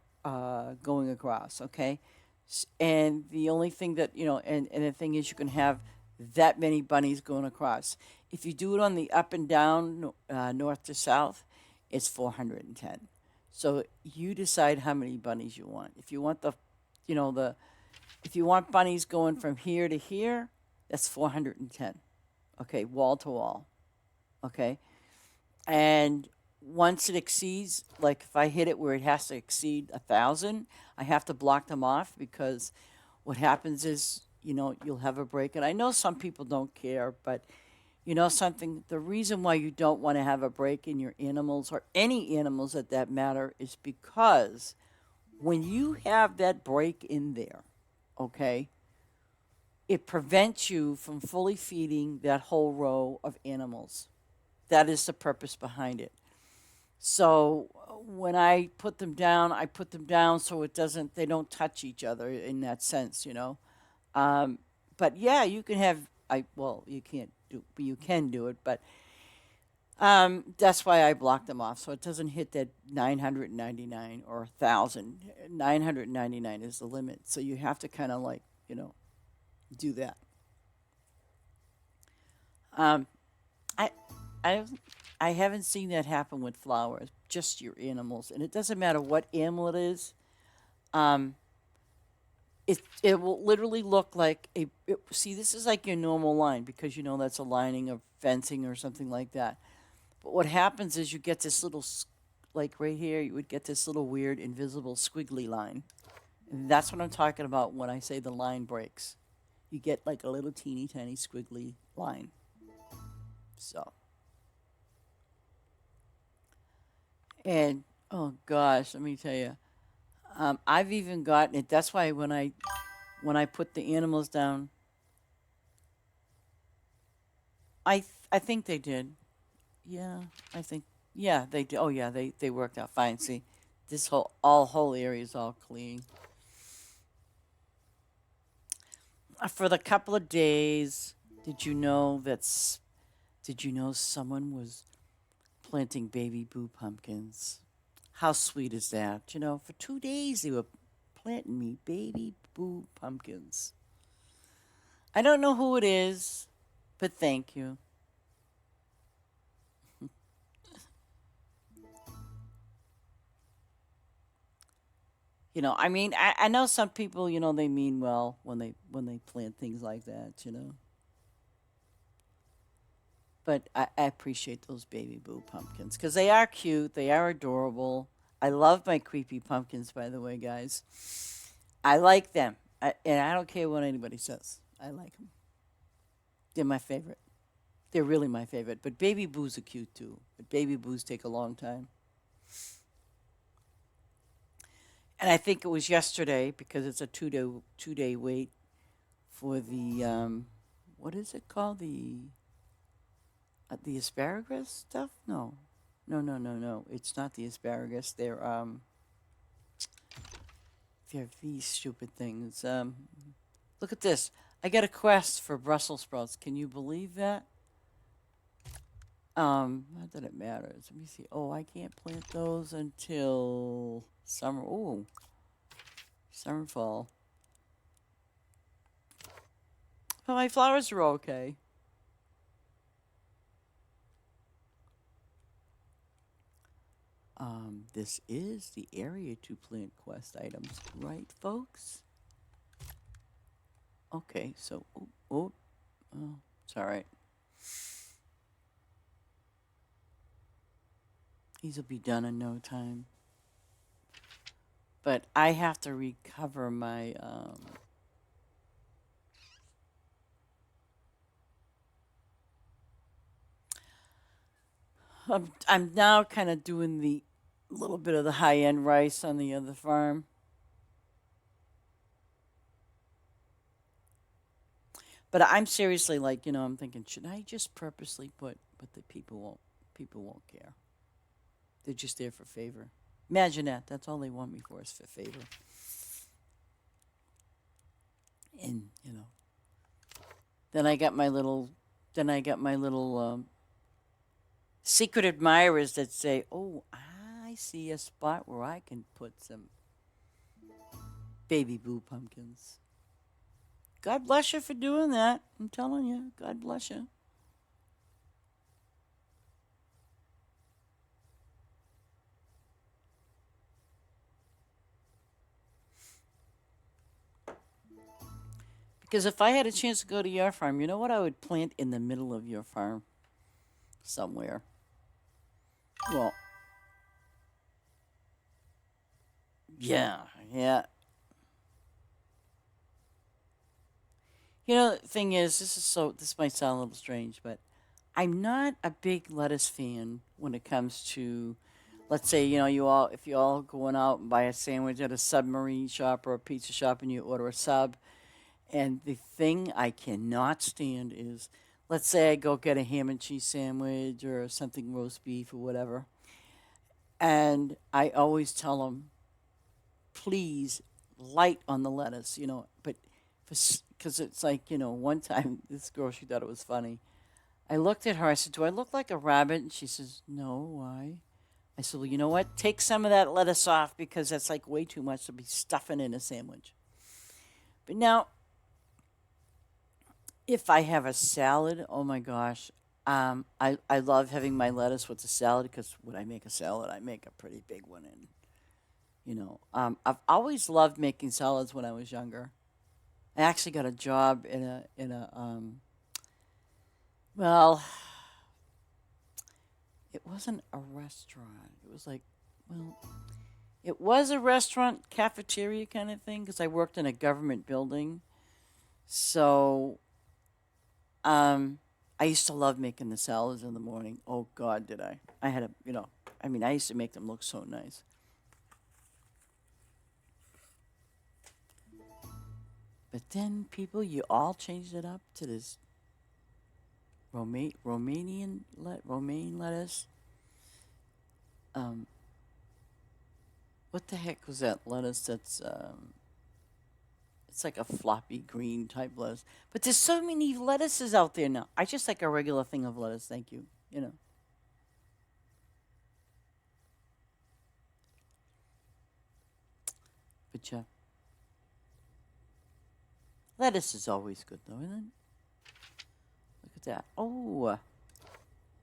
going across. Okay, and the only thing that and the thing is, you can have that many bunnies going across. If you do it on the up and down, north to south, it's 410. So you decide how many bunnies you want. If you want you know the if you want bunnies going from here to here, that's 410. Okay, wall to wall. Okay, and once it exceeds, like if I hit it where it has to exceed 1,000, I have to block them off, because what happens is, you'll have a break. And I know some people don't care, but something, the reason why you don't want to have a break in your animals, or any animals at that matter, is because when you have that break in there, okay, it prevents you from fully feeding that whole row of animals. That is the purpose behind it. So when I put them down, I put them down so they don't touch each other in that sense. Um, but yeah, you can have, well, you can't do, but you can do it, but that's why I block them off, so it doesn't hit that 999 or 1,000. 999 is the limit, so you have to kind of like, do that. Um, I, I, I haven't seen that happen with flowers, just your animals, and it doesn't matter what animal it is. Um, it will literally look like see, this is like your normal line, because that's a lining of fencing or something like that. But what happens is you get this little, like right here, you would get this little weird invisible squiggly line. And that's what I'm talking about when I say the line breaks. You get like a little teeny tiny squiggly line. So, and oh gosh, let me tell you, I've even gotten it. That's why when I put the animals down, I think they did. Yeah, I think, yeah, they did. Oh yeah, they worked out fine. See, this whole area is all clean. For the couple of days, did you know that's did you know someone was planting baby boo pumpkins? How sweet is that? For 2 days they were planting me baby boo pumpkins. I don't know who it is, but thank you. I mean, I know some people, they mean well when they plant things like that. But I appreciate those baby boo pumpkins because they are cute, they are adorable. I love my creepy pumpkins, by the way, guys. I like them, and I don't care what anybody says. I like them. They're my favorite. They're really my favorite. But baby boos are cute too. But baby boos take a long time. And I think it was yesterday, because it's a two day wait for the what is it called, the asparagus stuff? No, no, no, no, no. It's not the asparagus. They're these stupid things. Look at this. I got a quest for Brussels sprouts. Can you believe that? Not that it matters. Let me see. Oh, I can't plant those until summer. Oh, summer, fall. But my flowers are okay. This is the area to plant quest items, right, folks? Okay, so, oh, it's all right. These will be done in no time. But I have to recover my, I'm now kind of doing the little bit of the high-end rice on the other farm. But I'm seriously like, I'm thinking, should I just purposely put, but the people won't care. They're just there for favor. Imagine that. That's all they want me for is for favor. And, then I got my little, secret admirers that say, oh, I see a spot where I can put some baby blue pumpkins. God bless you for doing that. I'm telling you, God bless you. Because if I had a chance to go to your farm, you know what I would plant in the middle of your farm? Somewhere. Well, yeah, yeah. The thing is, this might sound a little strange, but I'm not a big lettuce fan when it comes to, let's say, if you all going out and buy a sandwich at a submarine shop or a pizza shop and you order a sub, and the thing I cannot stand is, let's say I go get a ham and cheese sandwich or something roast beef or whatever, and I always tell them, please, light on the lettuce, but because it's like, one time this girl, she thought it was funny. I looked at her, I said, do I look like a rabbit? And she says, no, why? I said, well, you know what? Take some of that lettuce off because that's like way too much to be stuffing in a sandwich. But now, if I have a salad, oh my gosh, I love having my lettuce with the salad because when I make a salad, I make a pretty big one. And, I've always loved making salads when I was younger. I actually got a job well, it wasn't a restaurant. It was like, well, it was a restaurant cafeteria kind of thing because I worked in a government building. So, I used to love making the salads in the morning. Oh God, did I? I had I used to make them look so nice. But then people, you all changed it up to this Romanian lettuce. What the heck was that lettuce? That's it's like a floppy green type lettuce. But there's so many lettuces out there now. I just like a regular thing of lettuce. Thank you. But yeah, lettuce is always good though, isn't it? Look at that. Oh,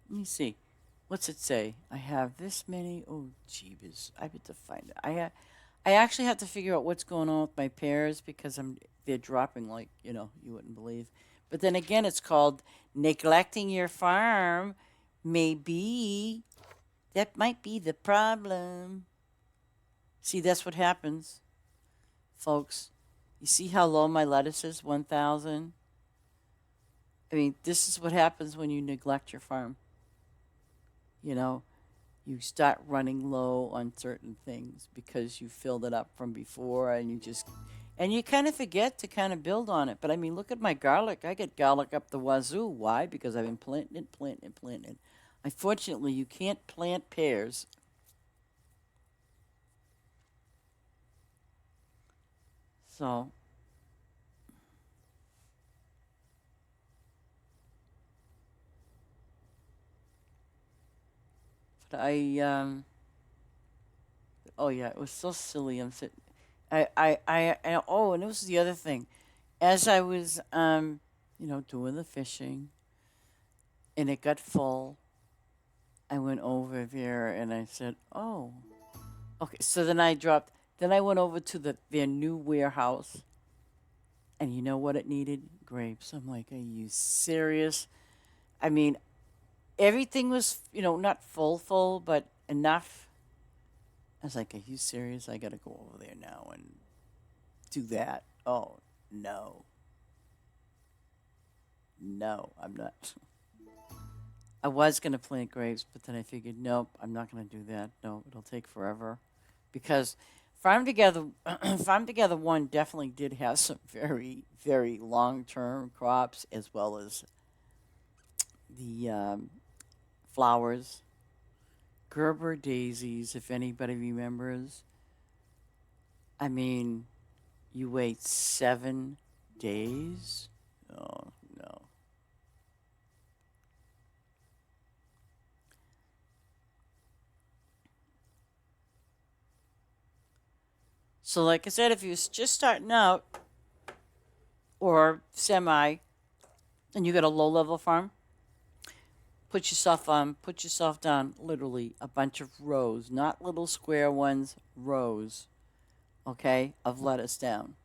let me see. What's it say? I have this many. Oh, jeebus. I have to find it. I actually have to figure out what's going on with my pears because they're dropping like, you wouldn't believe. But then again, it's called neglecting your farm. Maybe that might be the problem. See, that's what happens, folks. You see how low my lettuce is? 1,000. I mean, this is what happens when you neglect your farm. You start running low on certain things because you filled it up from before and you kind of forget to kind of build on it. But I mean, look at my garlic. I get garlic up the wazoo. Why? Because I've been planting it. Unfortunately, you can't plant pears. So, but oh yeah, it was so silly. Oh, and this was the other thing. As I was, doing the fishing, and it got full, I went over there and I said, "Oh, okay." So then I dropped. Then I went over to their new warehouse, and you know what it needed? Grapes. I'm like, "Are you serious?" I mean, everything was, not full, but enough. I was like, "Are you serious? I got to go over there now and do that." Oh no, no, I'm not. I was gonna plant grapes, but then I figured, nope, I'm not gonna do that. No, it'll take forever, because Farm Together, Farm Together One definitely did have some very, very long-term crops, as well as the flowers, Gerber daisies. If anybody remembers, I mean, you wait 7 days. Oh no. So, like I said, if you're just starting out or semi, and you got a low-level farm, put yourself down literally a bunch of rows, not little square ones, rows, okay, of lettuce down.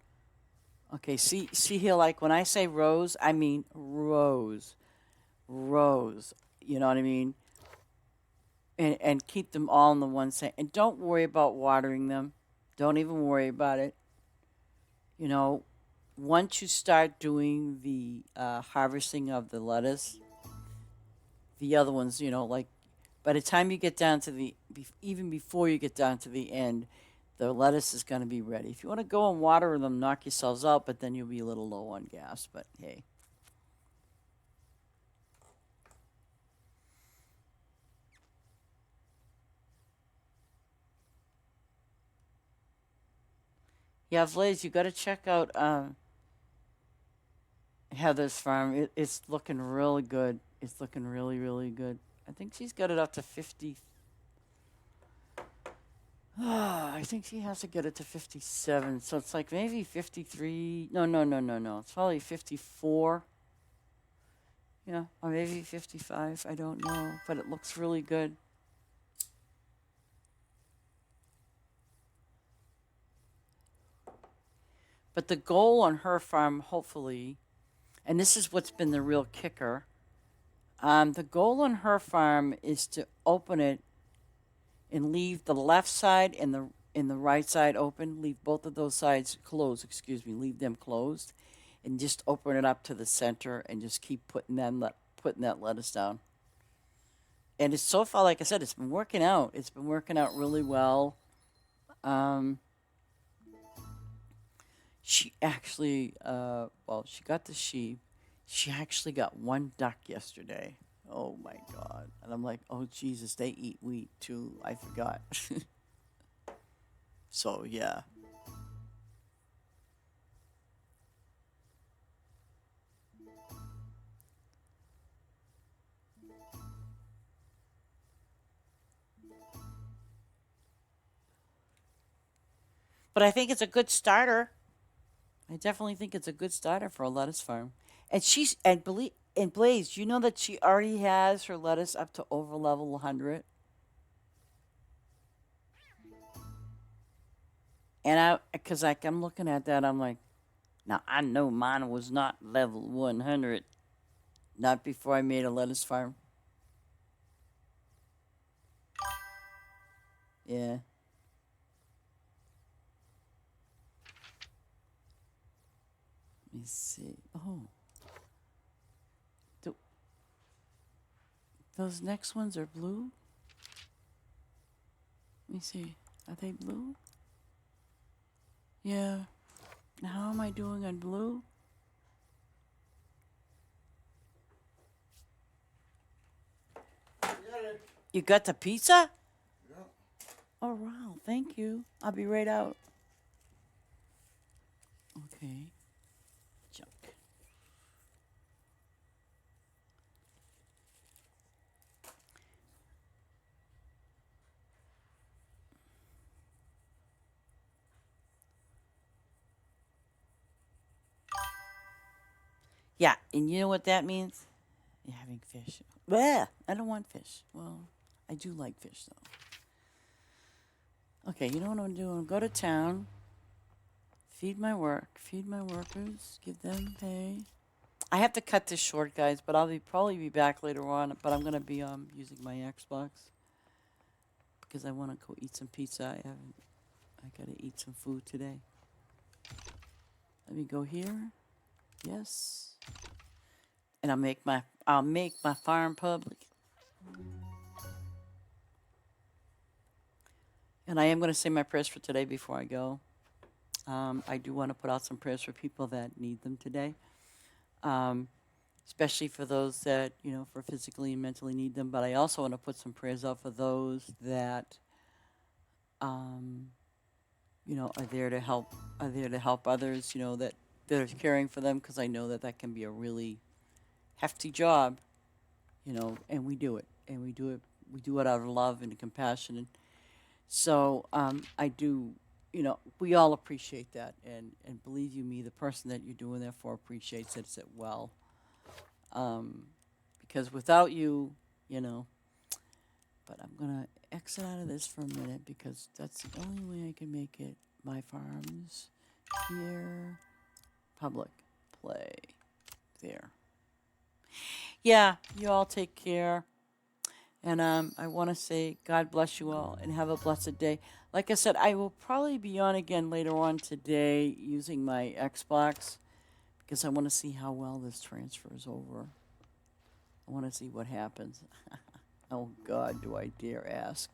Okay, see here, like when I say rows, I mean rows, rows. You know what I mean? And keep them all in the one same. And don't worry about watering them. Don't even worry about it. You know, once you start doing the harvesting of the lettuce, the other ones, like by the time you get down to even before you get down to the end, the lettuce is going to be ready. If you want to go and water them, knock yourselves out, but then you'll be a little low on gas. But hey, yeah, Blaze, you got to check out Heather's farm. It's looking really good. It's looking really, really good. I think she's got it up to 50. I think she has to get it to 57. So it's like maybe 53. No, no, no, no, no. It's probably 54. Yeah, or maybe 55. I don't know. But it looks really good. But the goal on her farm, hopefully, and this is what's been the real kicker, the goal on her farm is to open it and leave the left side and the right side open. Leave both of those sides closed. Excuse me. Leave them closed, and just open it up to the center and just keep putting that lettuce down. And it's so far, like I said, it's been working out. It's been working out really well. Um, she actually, well, she got the sheep. She actually got one duck yesterday. Oh my God. And I'm like, oh Jesus, they eat wheat too. I forgot. So yeah. But I think it's a good starter. I definitely think it's a good starter for a lettuce farm. And Blaze, you know that she already has her lettuce up to over level 100. And because like I'm looking at that, I'm like, now I know mine was not level 100, not before I made a lettuce farm. Yeah. Let me see. Oh, th- those next ones are blue. Let me see. Are they blue? Yeah. Now how am I doing on blue? You got the pizza? Oh wow, thank you. I'll be right out. Okay. Junk. Yeah, and you know what that means? You're having fish. Bleh, I don't want fish. Well, I do like fish though. Okay, you know what I'm doing? Go to town, feed my workers, give them pay. I have to cut this short, guys, but I'll probably be back later on. But I'm gonna be using my Xbox because I want to go eat some pizza. I gotta eat some food today. Let me go here. Yes, and I'll make my farm public. And I am going to say my prayers for today before I go. I do want to put out some prayers for people that need them today, um, especially for those that, for physically and mentally need them. But I also want to put some prayers out for those that, um, are there to help others, that are caring for them, because I know that that can be a really hefty job, and we do it. And we do it out of love and compassion. And so I do, we all appreciate that. And believe you me, the person that you're doing that for appreciates it well. Um, because without you, you know, but I'm going to exit out of this for a minute because that's the only way I can make it. My farms, here, public, play, there. Yeah, you all take care. And I want to say God bless you all and have a blessed day. Like I said, I will probably be on again later on today using my Xbox because I want to see how well this transfers over. I want to see what happens. Oh, God, do I dare ask.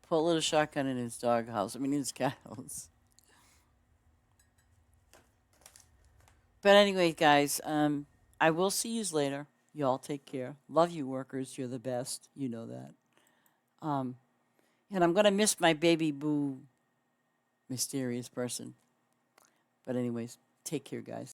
Put a little shotgun in his doghouse. I mean, his cat house. But anyway, guys, I will see you later. You all take care. Love you, workers. You're the best. You know that. Um, and I'm going to miss my baby boo mysterious person. But anyways, take care, guys.